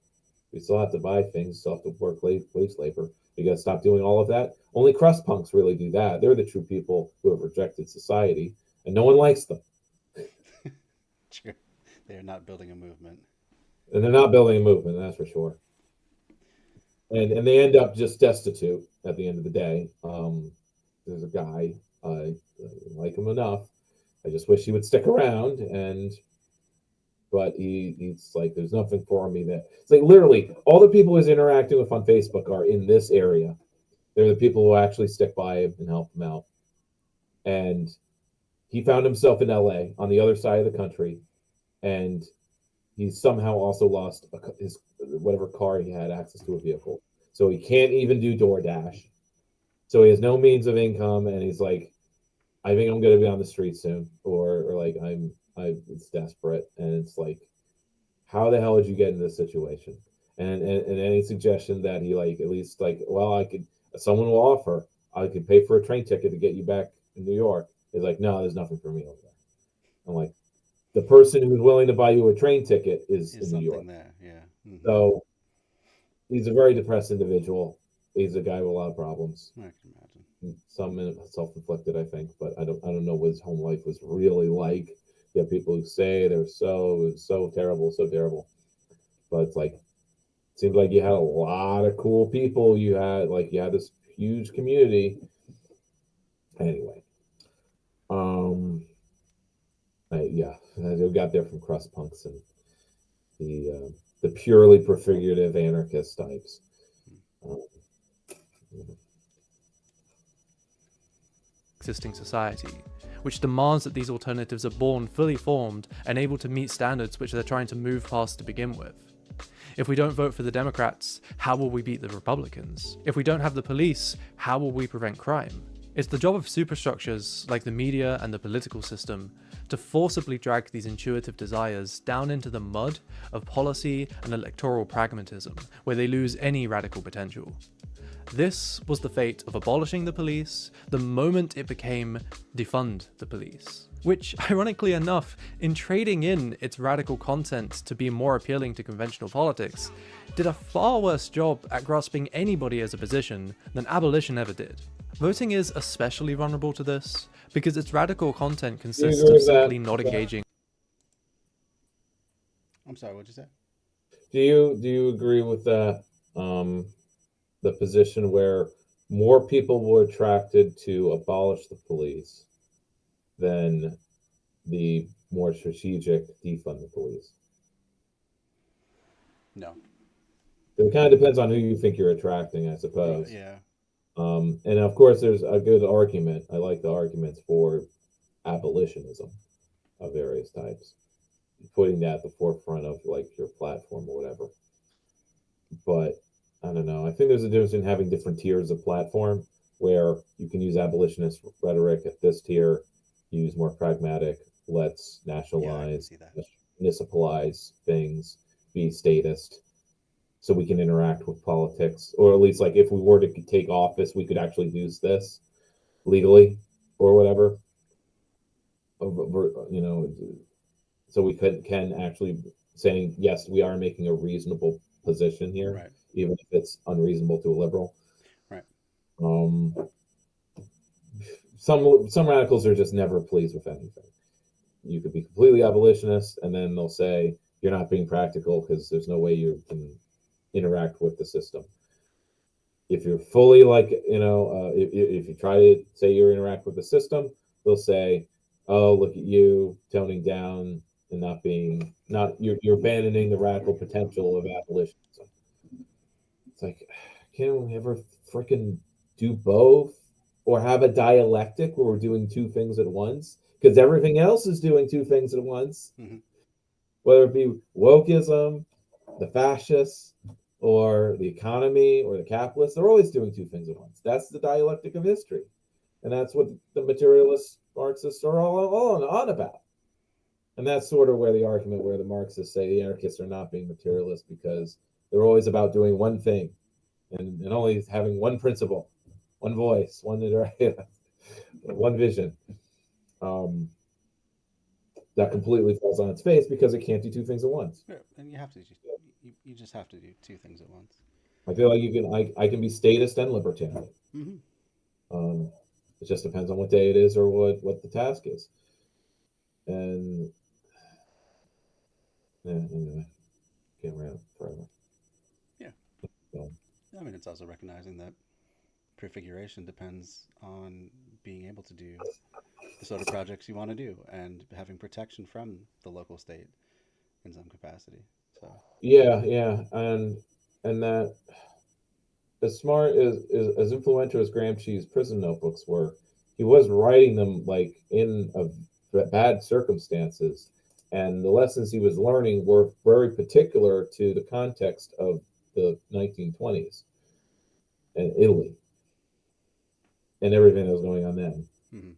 we still have to buy things, still have to work wage labor. You got to stop doing all of that. Only crust punks really do that. They're the true people who have rejected society, and no one likes them. True. They're not building a movement. And they're not building a movement, that's for sure. And they end up just destitute at the end of the day. There's a guy, I like him enough. I just wish he would stick around, but he's like, there's nothing for me that it's like, literally all the people he's interacting with on Facebook are in this area. They're the people who actually stick by him and help him out. And he found himself in LA on the other side of the country, and he somehow also lost his whatever car he had access to a vehicle. So he can't even do DoorDash. So he has no means of income, and he's like, I think I'm going to be on the street soon, or like it's desperate. And it's like, how the hell did you get in this situation? and any suggestion that he like at least like, well, someone will offer, I could pay for a train ticket to get you back in New York. He's like, no, there's nothing for me over there. I'm like, the person who's willing to buy you a train ticket is in New York. There, yeah. Mm-hmm. So he's a very depressed individual. He's a guy with a lot of problems. I can imagine. Some self-inflicted, I think, but I don't know what his home life was really like. You have people who say they're so terrible, but it's like, it seems like you had a lot of cool people. You had this huge community. Anyway, I got there from crust punks and the purely prefigurative anarchist types. Existing society, which demands that these alternatives are born fully formed and able to meet standards which they're trying to move past to begin with. If we don't vote for the Democrats, how will we beat the Republicans? If we don't have the police, how will we prevent crime? It's the job of superstructures like the media and the political system to forcibly drag these intuitive desires down into the mud of policy and electoral pragmatism, where they lose any radical potential. This was the fate of abolishing the police the moment it became defund the police, which, ironically enough, in trading in its radical content to be more appealing to conventional politics, did a far worse job at grasping anybody as a position than abolition ever did. Voting is especially vulnerable to this, because its radical content consists of simply not engaging. I'm sorry, what'd you say? Do you agree with that? The position where more people were attracted to abolish the police than the more strategic defund the police? No. It kind of depends on who you think you're attracting, I suppose. Yeah. And of course, there's a good argument. I like the arguments for abolitionism of various types, putting that at the forefront of like your platform or whatever. But I don't know. I think there's a difference in having different tiers of platform where you can use abolitionist rhetoric at this tier, use more pragmatic, let's nationalize, municipalize things, be statist, so we can interact with politics, or at least like if we were to take office, we could actually use this legally or whatever. You know, so we can actually saying, yes, we are making a reasonable position here. Right. Even if it's unreasonable to a liberal. Right. Some radicals are just never pleased with anything. You could be completely abolitionist, and then they'll say you're not being practical because there's no way you can interact with the system. If you're fully like, if you try to say you interact with the system, they'll say, oh, look at you toning down and you're abandoning the radical potential of abolitionism. It's like, can't we ever freaking do both or have a dialectic where we're doing two things at once? Because everything else is doing two things at once, whether it be wokeism, the fascists, or the economy, or the capitalists. They're always doing two things at once. That's the dialectic of history, and that's what the materialist Marxists are all on about. And that's sort of where the argument, where the Marxists say the anarchists are not being materialist because they're always about doing one thing and only having one principle, one voice, one vision. That completely falls on its face because it can't do two things at once. Yeah, and you just have to do two things at once. I feel like I can be statist and libertarian. Mm-hmm. It just depends on what day it is or what the task is. And anyway, can't rant forever. Yeah. So, I mean, it's also recognizing that prefiguration depends on being able to do the sort of projects you want to do and having protection from the local state in some capacity. So yeah, and that as smart as influential as Gramsci's prison notebooks were, he was writing them like in bad circumstances, and the lessons he was learning were very particular to the context of the 1920s and Italy and everything that was going on then. Mm-hmm.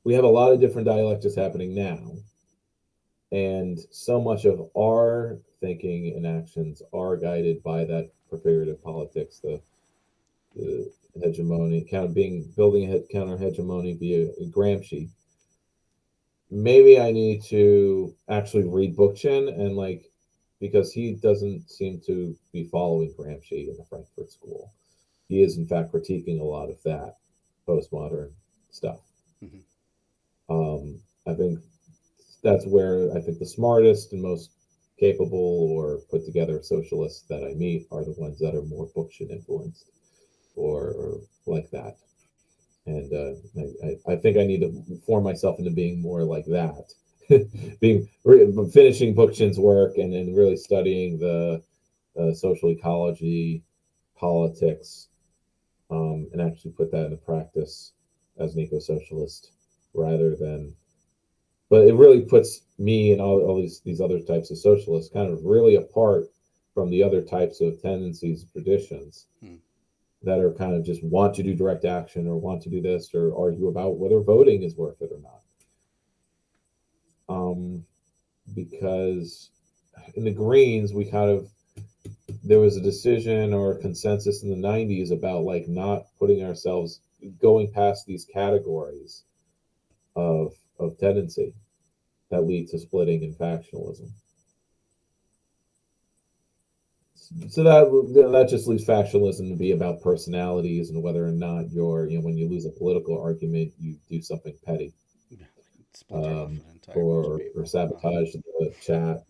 we have a lot of different dialectics happening now, and so much of our thinking and actions are guided by that preparative politics, the hegemony, building a counter hegemony via Gramsci. Maybe I need to actually read Bookchin and because he doesn't seem to be following Gramsci in the Frankfurt School. He is in fact critiquing a lot of that postmodern stuff. I think that's where I think the smartest and most capable or put together socialists that I meet are the ones that are more Bookchin influenced or like that. And I think I need to form myself into being more like that, finishing Bookchin's work and then really studying the social ecology, politics, and actually put that into practice as an eco-socialist rather than. But it really puts me and all these other types of socialists kind of really apart from the other types of tendencies, traditions. That are kind of just want to do direct action or want to do this or argue about whether voting is worth it or not. Because in the Greens, there was a decision or a consensus in the 90s about not putting ourselves, going past these categories of tendency that lead to splitting and factionalism. So that just leaves factionalism to be about personalities and whether or not when you lose a political argument, you do something petty, or sabotage the chat,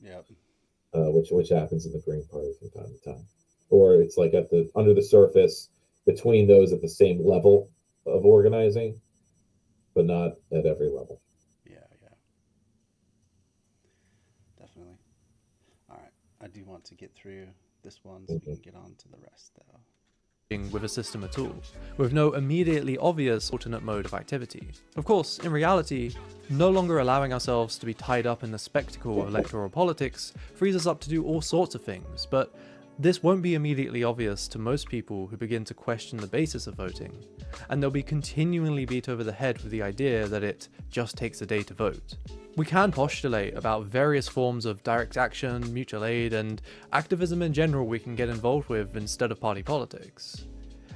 which happens in the Green Party from time to time, or it's under the surface between those at the same level of organizing, but not at every level. Yeah, definitely. All right, I do want to get through this one so we can get on to the rest though. With a system at all, with no immediately obvious alternate mode of activity. Of course, in reality, no longer allowing ourselves to be tied up in the spectacle of electoral politics frees us up to do all sorts of things, but this won't be immediately obvious to most people who begin to question the basis of voting, and they'll be continually beat over the head with the idea that it just takes a day to vote. We can postulate about various forms of direct action, mutual aid, and activism in general we can get involved with instead of party politics.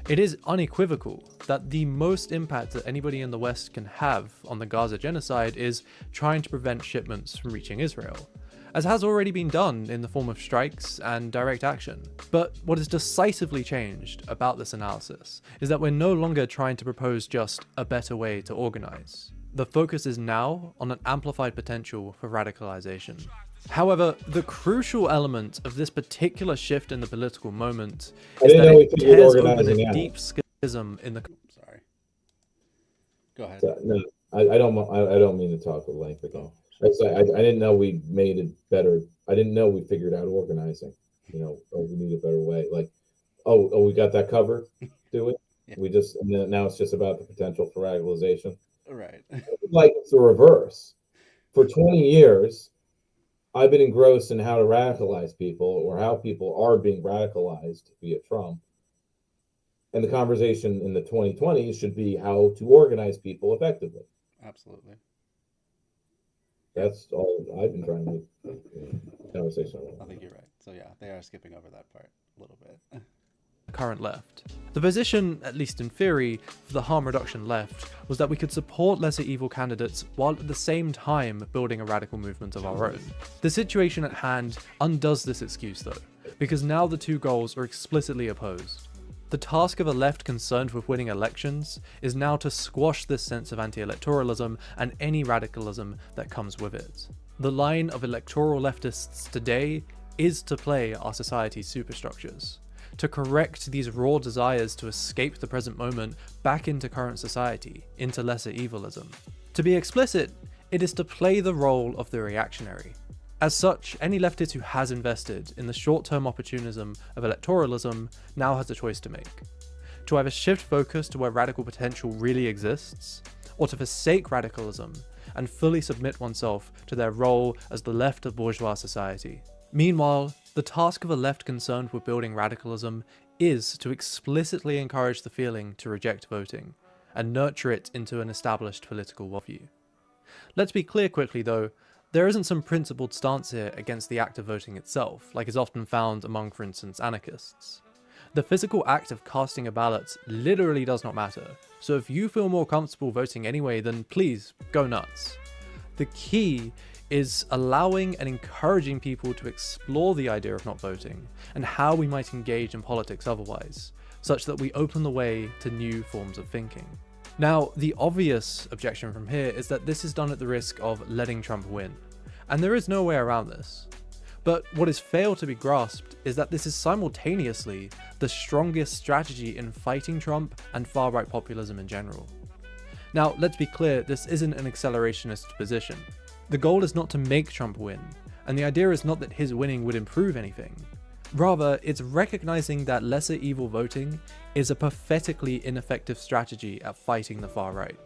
It is unequivocal that the most impact that anybody in the West can have on the Gaza genocide is trying to prevent shipments from reaching Israel, as has already been done in the form of strikes and direct action. But what has decisively changed about this analysis is that we're no longer trying to propose just a better way to organize. The focus is now on an amplified potential for radicalization. However, the crucial element of this particular shift in the political moment is that it tears open a deep schism in the... Sorry. Go ahead. No, I don't mean to talk at length ago. I didn't know we made it better. I didn't know we figured out organizing. We need a better way. We got that covered. Do it. Yeah. Now it's just about the potential for radicalization. Right. It's the reverse. For 20 years, I've been engrossed in how to radicalize people or how people are being radicalized via Trump. And the conversation in the 2020s should be how to organize people effectively. Absolutely. That's all I've been trying to conversation. I think you're right. So yeah, they are skipping over that part a little bit. Current left. The position, at least in theory, for the harm reduction left was that we could support lesser evil candidates while at the same time building a radical movement of our own. The situation at hand undoes this excuse though, because now the two goals are explicitly opposed. The task of a left concerned with winning elections is now to squash this sense of anti-electoralism and any radicalism that comes with it. The line of electoral leftists today is to play our society's superstructures, to correct these raw desires to escape the present moment back into current society, into lesser evilism. To be explicit, it is to play the role of the reactionary. As such, any leftist who has invested in the short-term opportunism of electoralism now has a choice to make. To either shift focus to where radical potential really exists, or to forsake radicalism and fully submit oneself to their role as the left of bourgeois society. Meanwhile, the task of a left concerned with building radicalism is to explicitly encourage the feeling to reject voting, and nurture it into an established political worldview. Let's be clear quickly though, there isn't some principled stance here against the act of voting itself, like is often found among, for instance, anarchists. The physical act of casting a ballot literally does not matter, so if you feel more comfortable voting anyway, then please, go nuts. The key is allowing and encouraging people to explore the idea of not voting, and how we might engage in politics otherwise, such that we open the way to new forms of thinking. Now, the obvious objection from here is that this is done at the risk of letting Trump win, and there is no way around this. But what is failed to be grasped is that this is simultaneously the strongest strategy in fighting Trump and far-right populism in general. Now, let's be clear, this isn't an accelerationist position. The goal is not to make Trump win, and the idea is not that his winning would improve anything. Rather, it's recognizing that lesser evil voting is a pathetically ineffective strategy at fighting the far right.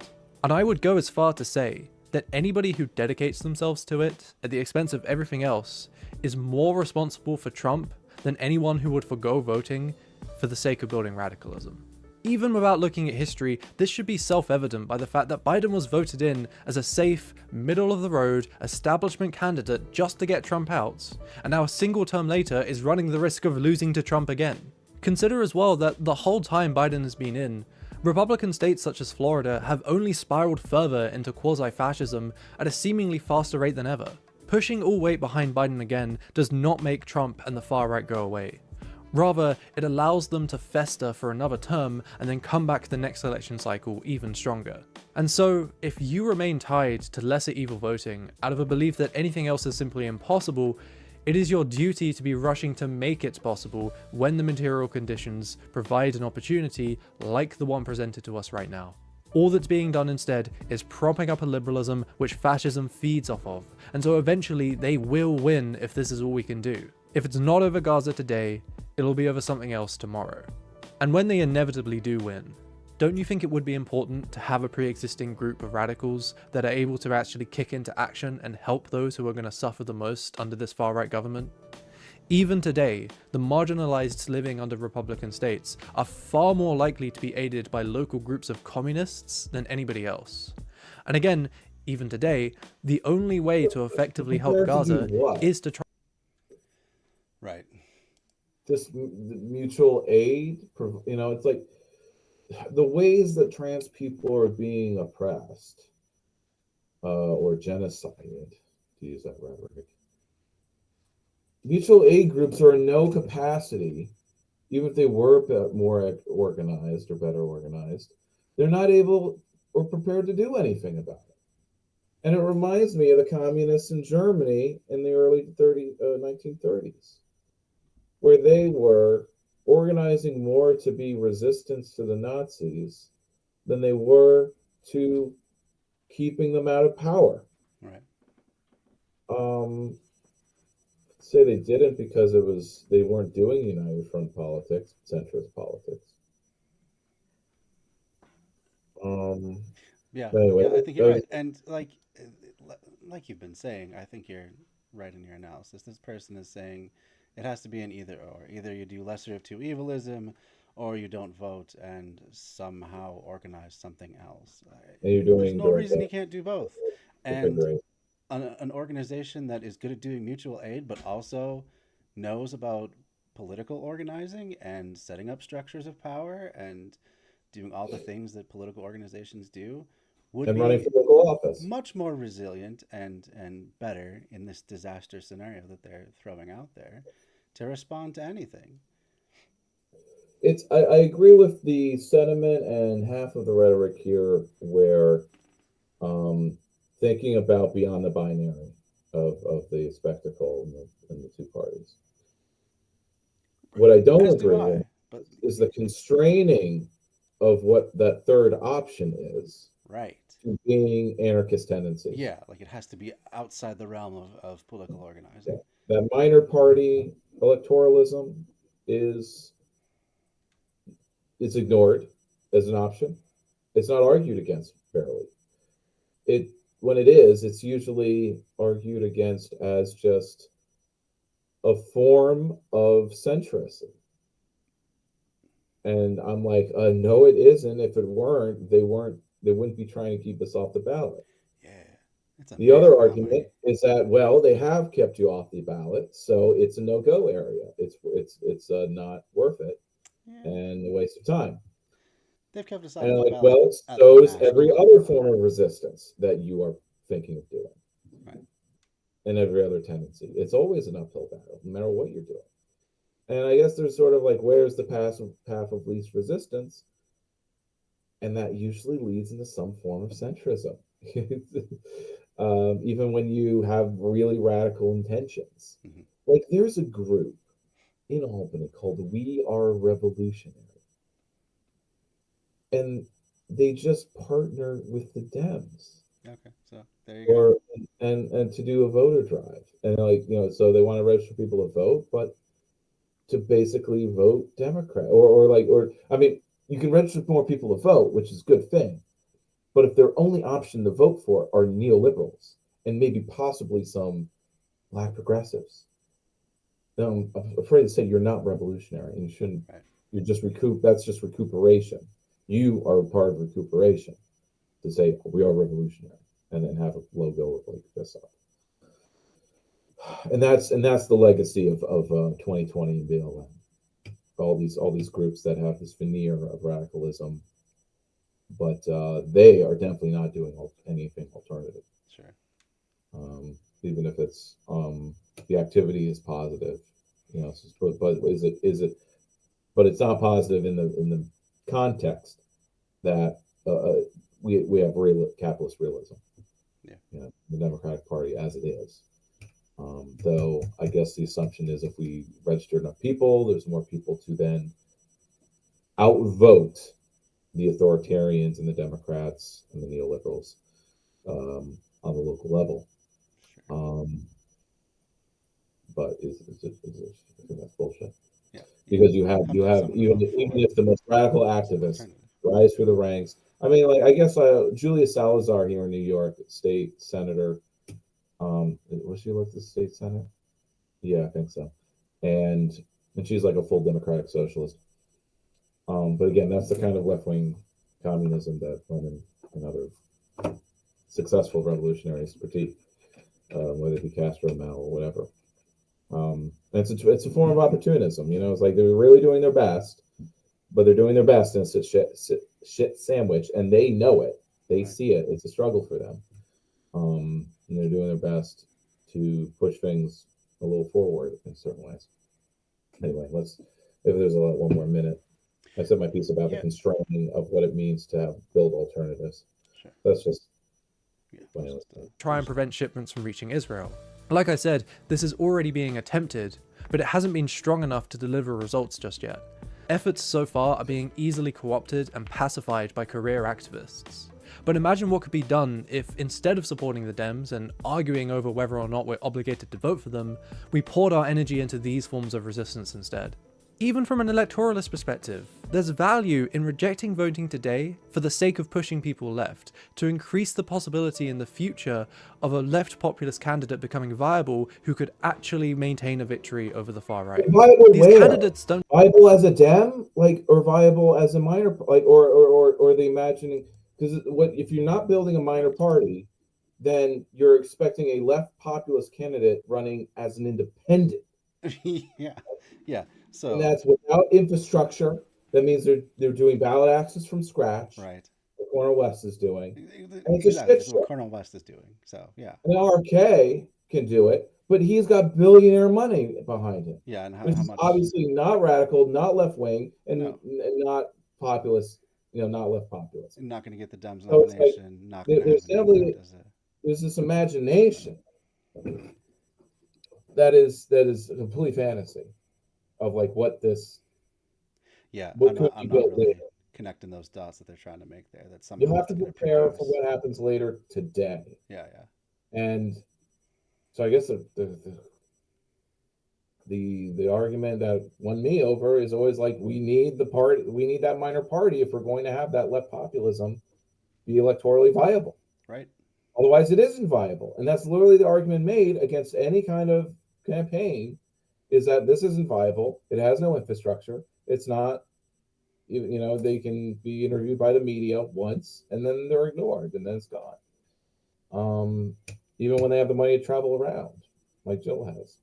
And I would go as far to say that anybody who dedicates themselves to it at the expense of everything else is more responsible for Trump than anyone who would forgo voting for the sake of building radicalism. Even without looking at history, this should be self-evident by the fact that Biden was voted in as a safe, middle-of-the-road establishment candidate just to get Trump out, and now a single term later is running the risk of losing to Trump again. Consider as well that the whole time Biden has been in, Republican states such as Florida have only spiraled further into quasi-fascism at a seemingly faster rate than ever. Pushing all weight behind Biden again does not make Trump and the far right go away. Rather, it allows them to fester for another term and then come back the next election cycle even stronger. And so, if you remain tied to lesser evil voting out of a belief that anything else is simply impossible, it is your duty to be rushing to make it possible when the material conditions provide an opportunity like the one presented to us right now. All that's being done instead is propping up a liberalism which fascism feeds off of, and so eventually they will win if this is all we can do. If it's not over Gaza today, it'll be over something else tomorrow. And when they inevitably do win, don't you think it would be important to have a pre-existing group of radicals that are able to actually kick into action and help those who are going to suffer the most under this far-right government? Even today, the marginalized living under Republican states are far more likely to be aided by local groups of communists than anybody else. And again, even today, the only way to effectively help Gaza is to try. Right. Just mutual aid, it's like the ways that trans people are being oppressed or genocided, to use that rhetoric. Mutual aid groups are in no capacity, even if they were a bit more organized or better organized, they're not able or prepared to do anything about it. And it reminds me of the communists in Germany in the early 1930s, where they were organizing more to be resistance to the Nazis than they were to keeping them out of power. Right. Say they didn't because they weren't doing United Front politics, centrist politics. Anyway, I think you're right. And like you've been saying, I think you're right in your analysis. This person is saying it has to be an either or. Either you do lesser of two evilism, or you don't vote and somehow organize something else. And there's no reason you can't do both. And an organization that is good at doing mutual aid, but also knows about political organizing and setting up structures of power and doing all the things that political organizations do, would be running for local office. Much more resilient and better in this disaster scenario that they're throwing out there to respond to anything. I agree with the sentiment and half of the rhetoric here where thinking about beyond the binary of the spectacle in the two parties. What I don't agree with is the constraining of what that third option is. Right. To being anarchist tendencies. Yeah, like it has to be outside the realm of political organizing. That minor party electoralism is ignored as an option. It's not argued against fairly. When it is, it's usually argued against as just a form of centrism. And I'm like, no, it isn't. If it weren't, they wouldn't be trying to keep us off the ballot. Yeah. It's The other amazing that argument way. is that, well, they have kept you off the ballot, so it's a no-go area. It's not worth it Yeah. and a waste of time. They've kept us out And of I'm the like, ballot well, at so the is national every level. other form of resistance that you are thinking of doing. Right. And every other tendency. It's always an uphill battle, no matter what you're doing. And I guess there's sort of like, where's the path of least resistance? And that usually leads into some form of centrism. Even when you have really radical intentions. Mhm. Like there's a group in Albany called We Are Revolutionary. And they just partner with the Dems. Okay, so there you go. And to do a voter drive. And so they want to register people to vote, but to basically vote Democrat or I mean, you can register more people to vote, which is a good thing. But if their only option to vote for are neoliberals and maybe possibly some black progressives, then I'm afraid to say you're not revolutionary and you shouldn't. Right. You're just that's just recuperation. You are a part of recuperation to say we are revolutionary and then have a logo like this up. And that's the legacy of 2020 and BLM. All these groups that have this veneer of radicalism, but they are definitely not doing anything alternative. Sure. Even if it's the activity is positive, but is it? But it's not positive in the context that we have capitalist realism. Yeah. The Democratic Party as it is. Though I guess the assumption is if we register enough people, there's more people to then outvote the authoritarians and the Democrats and the neoliberals on the local level. Sure. But I think that's bullshit. Yeah. Because you have even if the most radical activists rise through the ranks. I mean, like I guess Julia Salazar here in New York, state senator. Was she elected to state senate? Yeah, I think so. And she's like a full democratic socialist. But again, that's the kind of left-wing communism that Lenin and other successful revolutionaries critique, whether it be Castro, Mao, or whatever. It's a form of opportunism. It's like they're really doing their best, but they're doing their best in a shit sandwich, and they know it. They see it. It's a struggle for them. And they're doing their best to push things a little forward in certain ways. Anyway, if there's one more minute. I said my piece about the constraining of what it means to build alternatives. Sure. That's just try and prevent shipments from reaching Israel. Like I said, this is already being attempted, but it hasn't been strong enough to deliver results just yet. Efforts so far are being easily co-opted and pacified by career activists. But imagine what could be done if, instead of supporting the Dems and arguing over whether or not we're obligated to vote for them, we poured our energy into these forms of resistance instead. Even from an electoralist perspective, there's value in rejecting voting today for the sake of pushing people left, to increase the possibility in the future of a left populist candidate becoming viable who could actually maintain a victory over the far right. Viable These where? candidates don't Viable as a Dem, or viable as a minor, or the imagining. Because if you're not building a minor party, then you're expecting a left populist candidate running as an independent. Yeah. So and that's without infrastructure. That means they're doing ballot access from scratch. Right. What Cornel West is doing. And Exactly. it's a shit What show. Colonel West is doing. So yeah. And RK can do it, but he's got billionaire money behind him. Yeah, and how Which is much? obviously not radical, not left wing, and No. not populist. Not left populist. Not going to get the Dems So it's like, nomination. Not going to have the definitely- impact as a. There's this imagination that is a complete fantasy of like what this. Yeah, What I'm could not, be I'm not built really later? connecting those dots that they're trying to make there. That You have somebody's to gonna prepare for propose. what happens later today, Yeah. and so I guess the argument that won me over is always like we need that minor party if we're going to have that left populism be electorally viable. Right. Otherwise, it isn't viable, and that's literally the argument made against any kind of campaign. Is that this isn't viable? It has no infrastructure. It's not they can be interviewed by the media once, and then they're ignored, and then it's gone. Even when they have the money to travel around, like Jill has.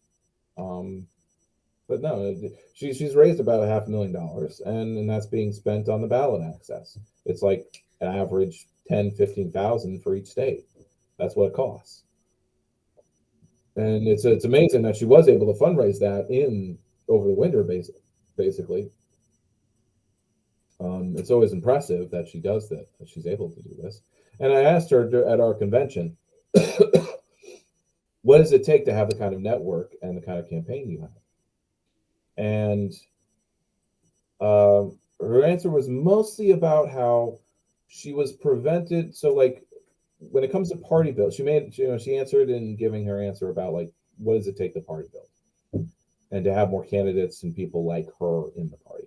But no, she's raised about $500,000, and that's being spent on the ballot access. It's like an average 10-15,000 for each state. That's what it costs. And it's amazing that she was able to fundraise that in over the winter, basically. It's always impressive that she does that she's able to do this. And I asked her at our convention, what does it take to have the kind of network and the kind of campaign you have? And her answer was mostly about how she was prevented. So, like, when it comes to party build, she answered in giving her answer about, like, what does it take to party build and to have more candidates and people like her in the party,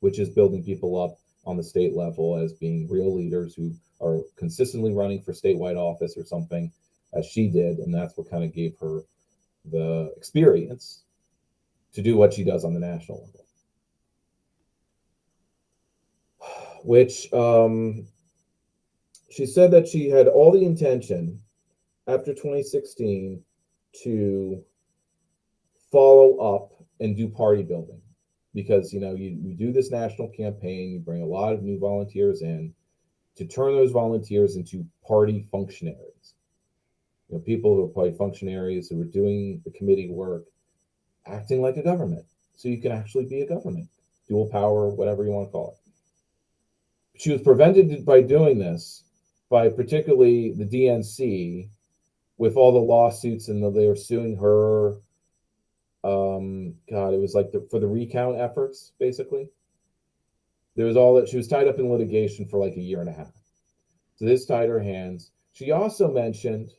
which is building people up on the state level as being real leaders who are consistently running for statewide office or something, as she did. And that's what kind of gave her the experience to do what she does on the national level. Which she said that she had all the intention after 2016 to follow up and do party building, because you do this national campaign, you bring a lot of new volunteers in to turn those volunteers into party functionaries. People who are party functionaries who are doing the committee work, acting like a government, so you can actually be a government, dual power, whatever you want to call it. She was prevented by doing this by particularly the DNC, with all the lawsuits, and they were suing her. It was like for the recount efforts, basically. There was all that. She was tied up in litigation for like a year and a half. So this tied her hands. She also mentioned,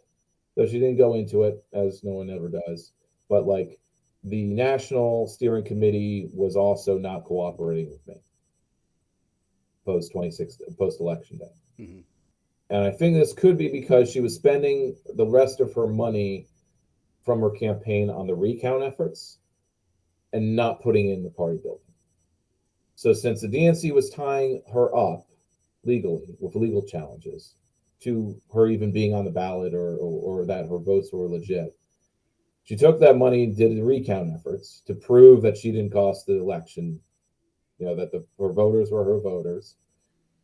though she didn't go into it, as no one ever does, but like the National Steering Committee was also not cooperating with me post-election day. Mm-hmm. And I think this could be because she was spending the rest of her money from her campaign on the recount efforts and not putting in the party building. So since the DNC was tying her up legally with legal challenges to her even being on the ballot or that her votes were legit, she took that money and did the recount efforts to prove that she didn't cost the election, that her voters were her voters.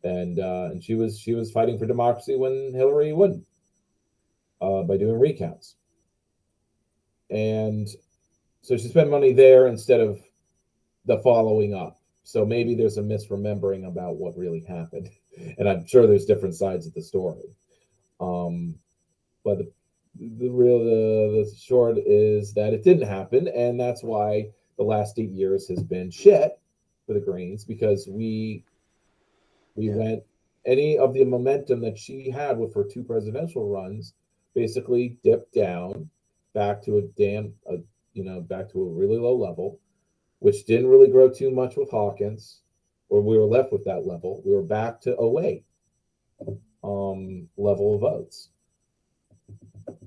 And she was fighting for democracy when Hillary wouldn't, by doing recounts. And so she spent money there instead of the following up. So maybe there's a misremembering about what really happened. And I'm sure there's different sides of the story. But the short is that it didn't happen. And that's why the last 8 years has been shit for the Greens, because we went, any of the momentum that she had with her 2 presidential runs basically dipped down back to back to a really low level, which didn't really grow too much with Hawkins, or we were left with that level. We were back to 08 level of votes.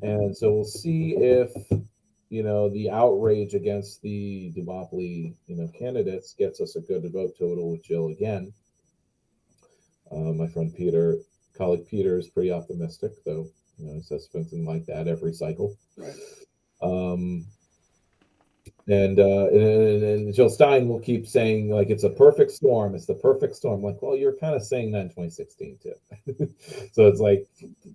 And so we'll see if, the outrage against the duopoly, candidates gets us a good vote total with Jill again. My friend colleague Peter is pretty optimistic, though, he says something like that every cycle. Right. And Jill Stein will keep saying, like, it's a perfect storm. It's the perfect storm. Like, well, you're kind of saying that in 2016 too. So it's like,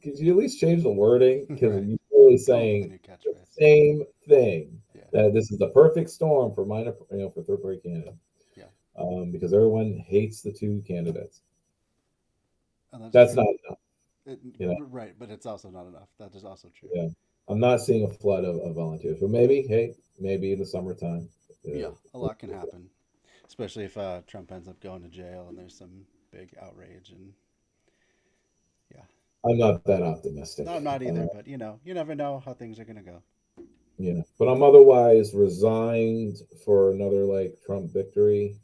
could you at least change the wording? Because Right. you're really saying the same thing. Yeah. That this is the perfect storm for for third party candidates. Yeah. Because everyone hates the 2 candidates. And That's not enough. Right, but it's also not enough. That is also true. Yeah. I'm not seeing a flood of volunteers, but maybe in the summertime. Yeah, a lot can happen, especially if Trump ends up going to jail and there's some big outrage. And yeah, I'm not that optimistic. no, I'm not either. But you never know how things are going to go. Yeah, but I'm otherwise resigned for another Trump victory.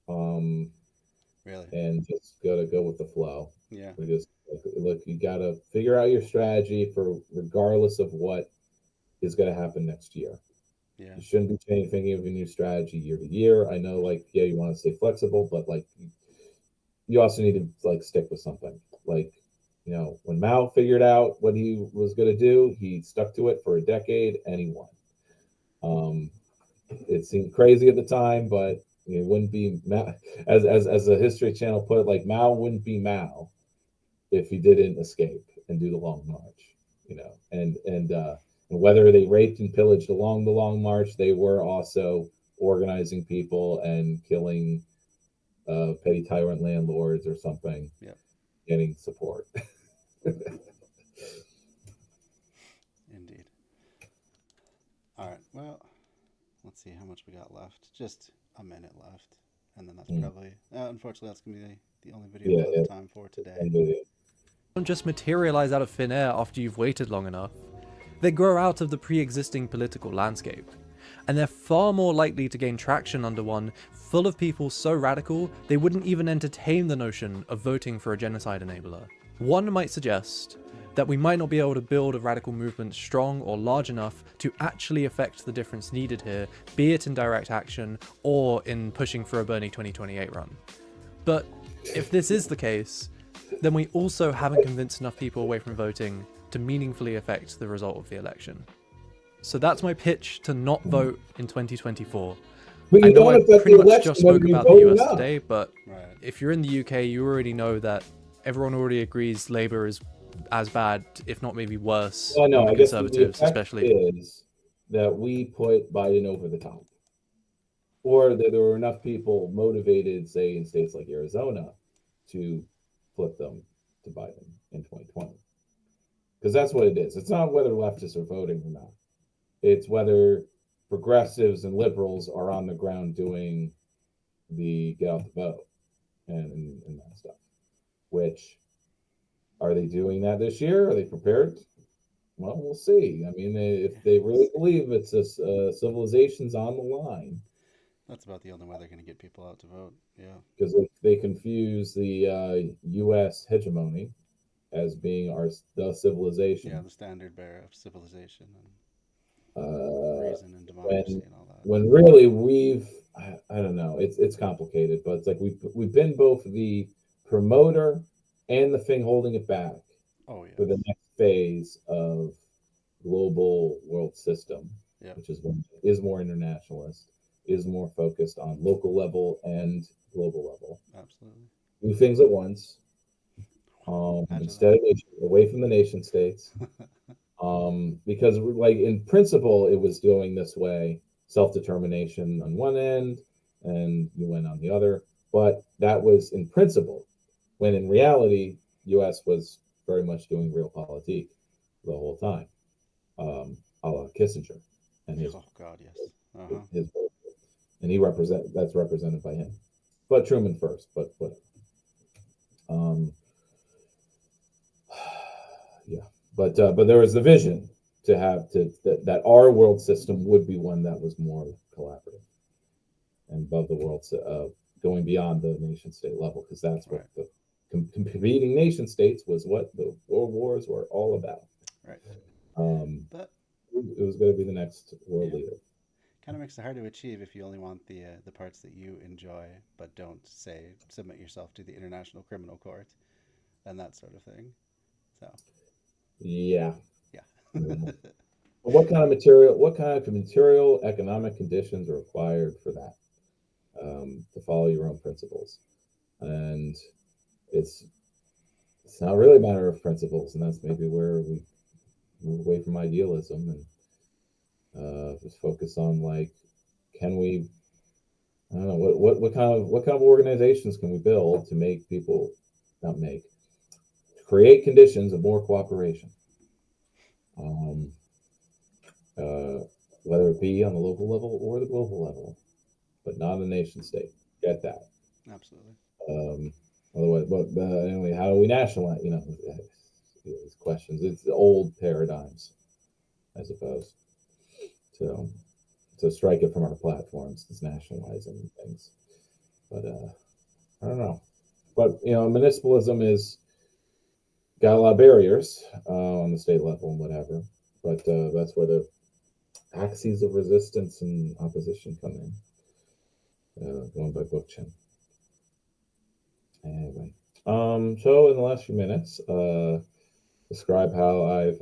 Really? And just gotta go with the flow. Yeah. We just look. You gotta figure out your strategy for regardless of what is going to happen next year. Yeah. You shouldn't be thinking of a new strategy year to year. I know, like, yeah, you want to stay flexible, but like, you also need to like stick with something. Like, when Mao figured out what he was going to do, he stuck to it for a decade and he won. It seemed crazy at the time, but it wouldn't be Mao, as a History Channel put it, like Mao wouldn't be Mao if he didn't escape and do the Long March. And whether they raped and pillaged along the Long March, they were also organizing people and killing petty tyrant landlords or something. Yep. Getting support. Indeed. All right. Well, let's see how much we got left. Just a minute left, and then that's probably. Unfortunately, that's gonna be the only video we have time for today. Don't just materialize out of thin air after you've waited long enough. They grow out of the pre-existing political landscape, and they're far more likely to gain traction under one full of people so radical they wouldn't even entertain the notion of voting for a genocide enabler. One might suggest that we might not be able to build a radical movement strong or large enough to actually affect the difference needed here, be it in direct action or in pushing for a Bernie 2028 run. But if this is the case, then we also haven't convinced enough people away from voting to meaningfully affect the result of the election. So that's my pitch to not vote in 2024. I know I pretty much just spoke about the US today, but if you're in the UK, you already know that everyone already agrees Labour is as bad, if not maybe worse, than the Conservatives, especially. Is that we put Biden over the top, or that there were enough people motivated, say in states like Arizona, to flip them to Biden in 2020. Because that's what it is. It's not whether leftists are voting or not. It's whether progressives and liberals are on the ground doing the get out the vote and that stuff. Which, are they doing that this year? Are they prepared? Well, we'll see. I mean, if they really believe it's a civilization's on the line. That's about the only way they're going to get people out to vote. Yeah. Because they confuse the U.S. hegemony as being the civilization. Yeah, the standard bearer of civilization and reason and democracy and all that. When really I don't know, it's complicated, but it's like we've been both the promoter and the thing holding it back for the next phase of global world system, which is more internationalist, is more focused on local level and global level. Absolutely. Do things at once. Instead of away from the nation states, because like in principle it was doing this way, self-determination on one end and UN on the other, but that was in principle, when in reality US was very much doing realpolitik the whole time, a la Kissinger and his his, and that's represented by him, but Truman first, but whatever. But there was the vision to have that our world system would be one that was more collaborative and above the world, going beyond the nation state level, because that's what the competing nation states was what the world wars were all about. Right. But it was going to be the next world leader. Kind of makes it hard to achieve if you only want the parts that you enjoy, but don't submit yourself to the International Criminal Court and that sort of thing. So. Yeah. What kind of material economic conditions are required for that, to follow your own principles? And it's not really a matter of principles, and that's maybe where we move away from idealism and just focus on, like, can we, I don't know, what kind of organizations can we build to make people create conditions of more cooperation, whether it be on the local level or the global level, but not a nation state. Get that? Absolutely. Otherwise, but anyway, how do we nationalize? These questions. It's the old paradigms, I suppose. To strike it from our platforms, it's nationalizing things. But I don't know. But municipalism is got a lot of barriers on the state level and whatever. But that's where the axes of resistance and opposition come in. Going by Book Chen. Anyway, so in the last few minutes, describe how I've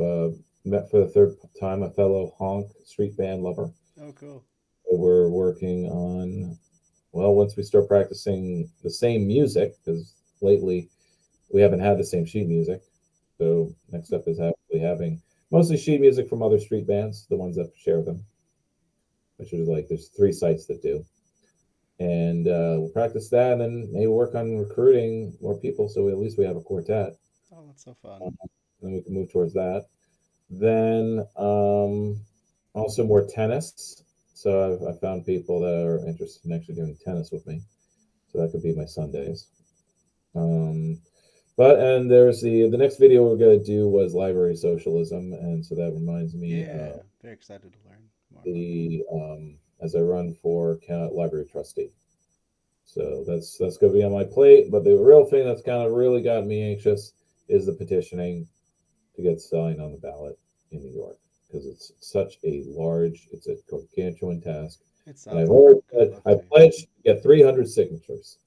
met for the third time a fellow honk street band lover. Oh, cool. We're working on, well, once we start practicing the same music, because lately we haven't had the same sheet music. So next step is actually having mostly sheet music from other street bands, the ones that share them, which is like there's 3 sites that do. And we'll practice that, and then maybe work on recruiting more people, so at least we have a quartet. Oh, that's so fun. And we can move towards that. Then also more tennis. So I've found people that are interested in actually doing tennis with me. So that could be my Sundays. And there's the next video we're gonna do was library socialism, and so that reminds me. Yeah, very excited to learn more. The as I run for library trustee. So that's gonna be on my plate. But the real thing that's kind of really got me anxious is the petitioning to get signed on the ballot in New York, because it's such a large, it's a gargantuan task. It And I've sounds already good. I pledged to get 300 signatures.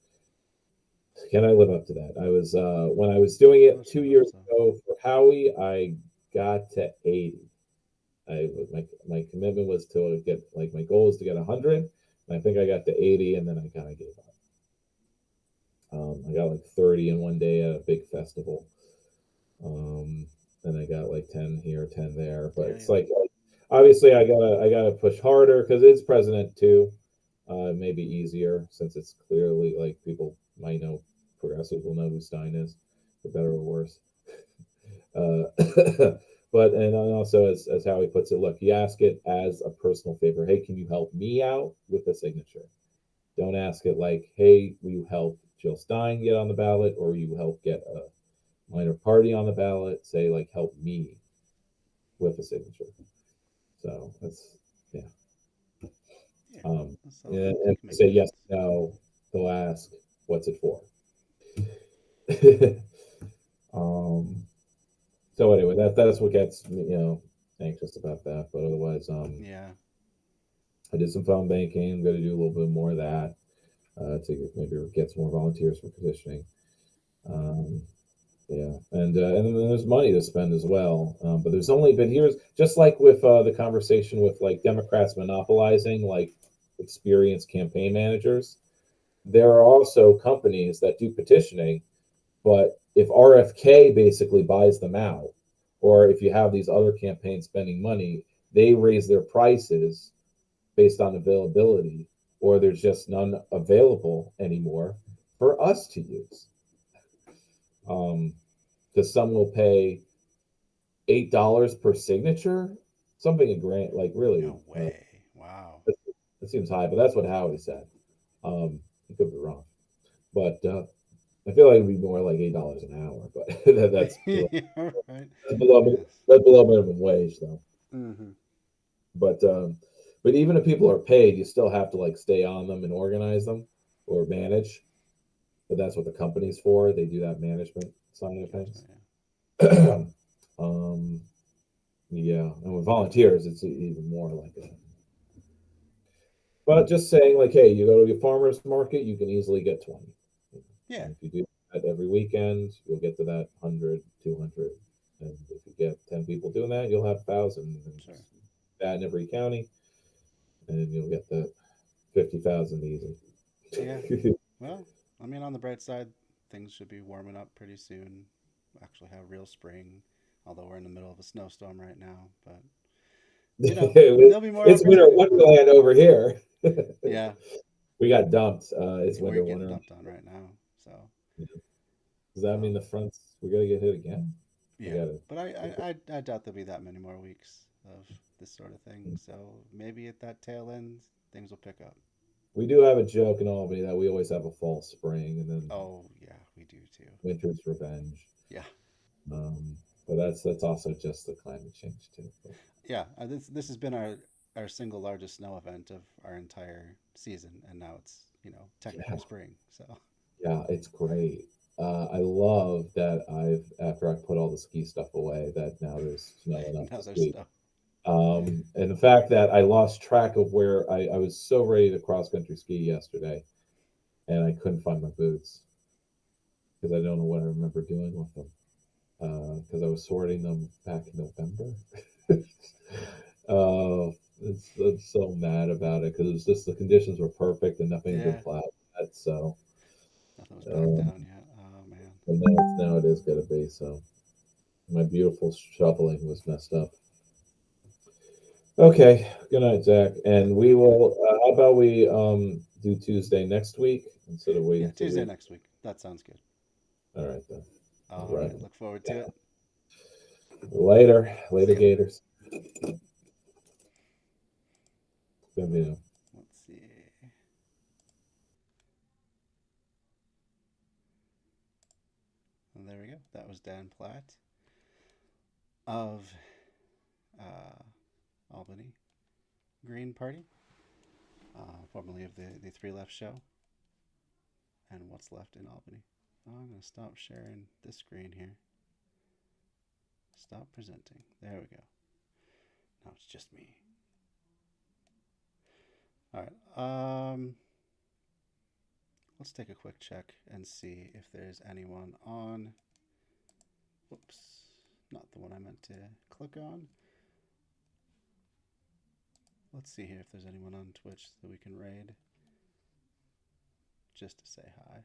Can I live up to that? I was when I was doing it 2 years ago for Howie, I got to 80. My commitment was to get, like, my goal was to get 100, and I think I got to 80, and then I kind of gave up. I got like 30 in one day at a big festival. Then I got like 10 here, 10 there, but it's like obviously I gotta push harder because it's president too. Maybe easier since it's clearly like people might know, progressives will know who Stein is, for better or worse. But and also as how he puts it, look, you ask it as a personal favor. Hey, can you help me out with a signature? Don't ask it like, hey, will you help Jill Stein get on the ballot, or will you help get a minor party on the ballot? Say like, help me with a signature. So that's and say yes, no. They'll ask, what's it for? So anyway, that's what gets me, anxious about that. But otherwise, I did some phone banking. I'm going to do a little bit more of that to maybe get some more volunteers for petitioning. And then there's money to spend as well. But here's just like with the conversation with like Democrats monopolizing like experienced campaign managers. There are also companies that do petitioning, but if RFK basically buys them out, or if you have these other campaigns spending money, they raise their prices based on availability, or there's just none available anymore for us to use. Because some will pay $8 per signature, something a grant, like really. No way! Wow. That seems high, but that's what Howie said. He could be wrong, but I feel like it'd be more like $8 an hour. But that's below, right. That's below minimum wage, though. Mm-hmm. But even if people are paid, you still have to like stay on them and organize them or manage. But that's what the company's for. They do that management side of things. And with volunteers, it's even more like that. But just saying, like, hey, you go to your farmer's market, you can easily get 20. Yeah. And if you do that every weekend, you'll get to that 100, 200. And if you get 10 people doing that, you'll have 1,000. Sure. That in every county. And you'll get that 50,000 easy. Yeah. Well, I mean, on the bright side, things should be warming up pretty soon. Actually have real spring, although we're in the middle of a snowstorm right now. But there'll be more. It's winter wonderland over here. Yeah. We got dumped. It's winter we're getting wonderland. dumped on right now. So. Does that mean the fronts, we're gonna get hit again? Yeah. But I doubt there'll be that many more weeks of this sort of thing. So maybe at that tail end, things will pick up. We do have a joke in Albany that we always have a fall spring, and then we do too. Winter's revenge. Yeah. But that's also just the climate change too. But. Yeah. This has been our single largest snow event of our entire season, and now it's technically spring. So. Yeah, it's great. I love that after I put all the ski stuff away, that now there's snow enough to ski. And the fact that I lost track of where I was so ready to cross country ski yesterday, and I couldn't find my boots because I don't know what I remember doing with them. Because I was sorting them back in November. It's so mad about it because it was just the conditions were perfect and nothing had Yeah. been plowed yet. So, Nothing was packed down yet. Oh man. and now it is going to be. So, my beautiful shoveling was messed up. Okay. Good night, Zach. And we will. How about we do Tuesday next week instead of waiting? Yeah, Tuesday next week. That sounds good. All right then. All Right. right. Look forward to it. Later, See ya. Gators. Bambino. Let's see. And there we go. That was Dan Platt of Albany Green Party, formerly of the Three Left Show, and What's Left in Albany. Oh, I'm going to stop sharing this screen here. Stop presenting. There we go. Now it's just me. All right. Let's take a quick check and see if there's anyone on. Whoops, not the one I meant to click on. Let's see here if there's anyone on Twitch that we can raid. Just to say hi.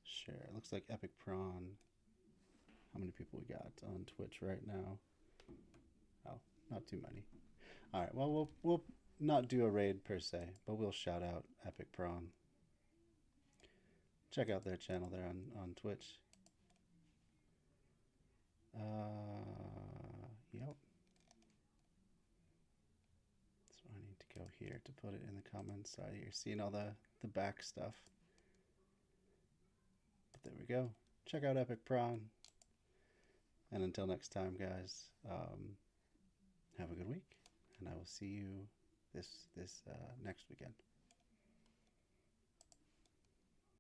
Sure, it looks like Epic Prawn. How many people we got on Twitch right now? Oh, not too many. All right, well, we'll not do a raid per se, but we'll shout out Epic Prawn. Check out their channel there on Twitch. Yep. So I need to go here to put it in the comments. Sorry, you're seeing all the back stuff. But there we go. Check out Epic Prawn. And until next time, guys, have a good week, and I will see you this next weekend.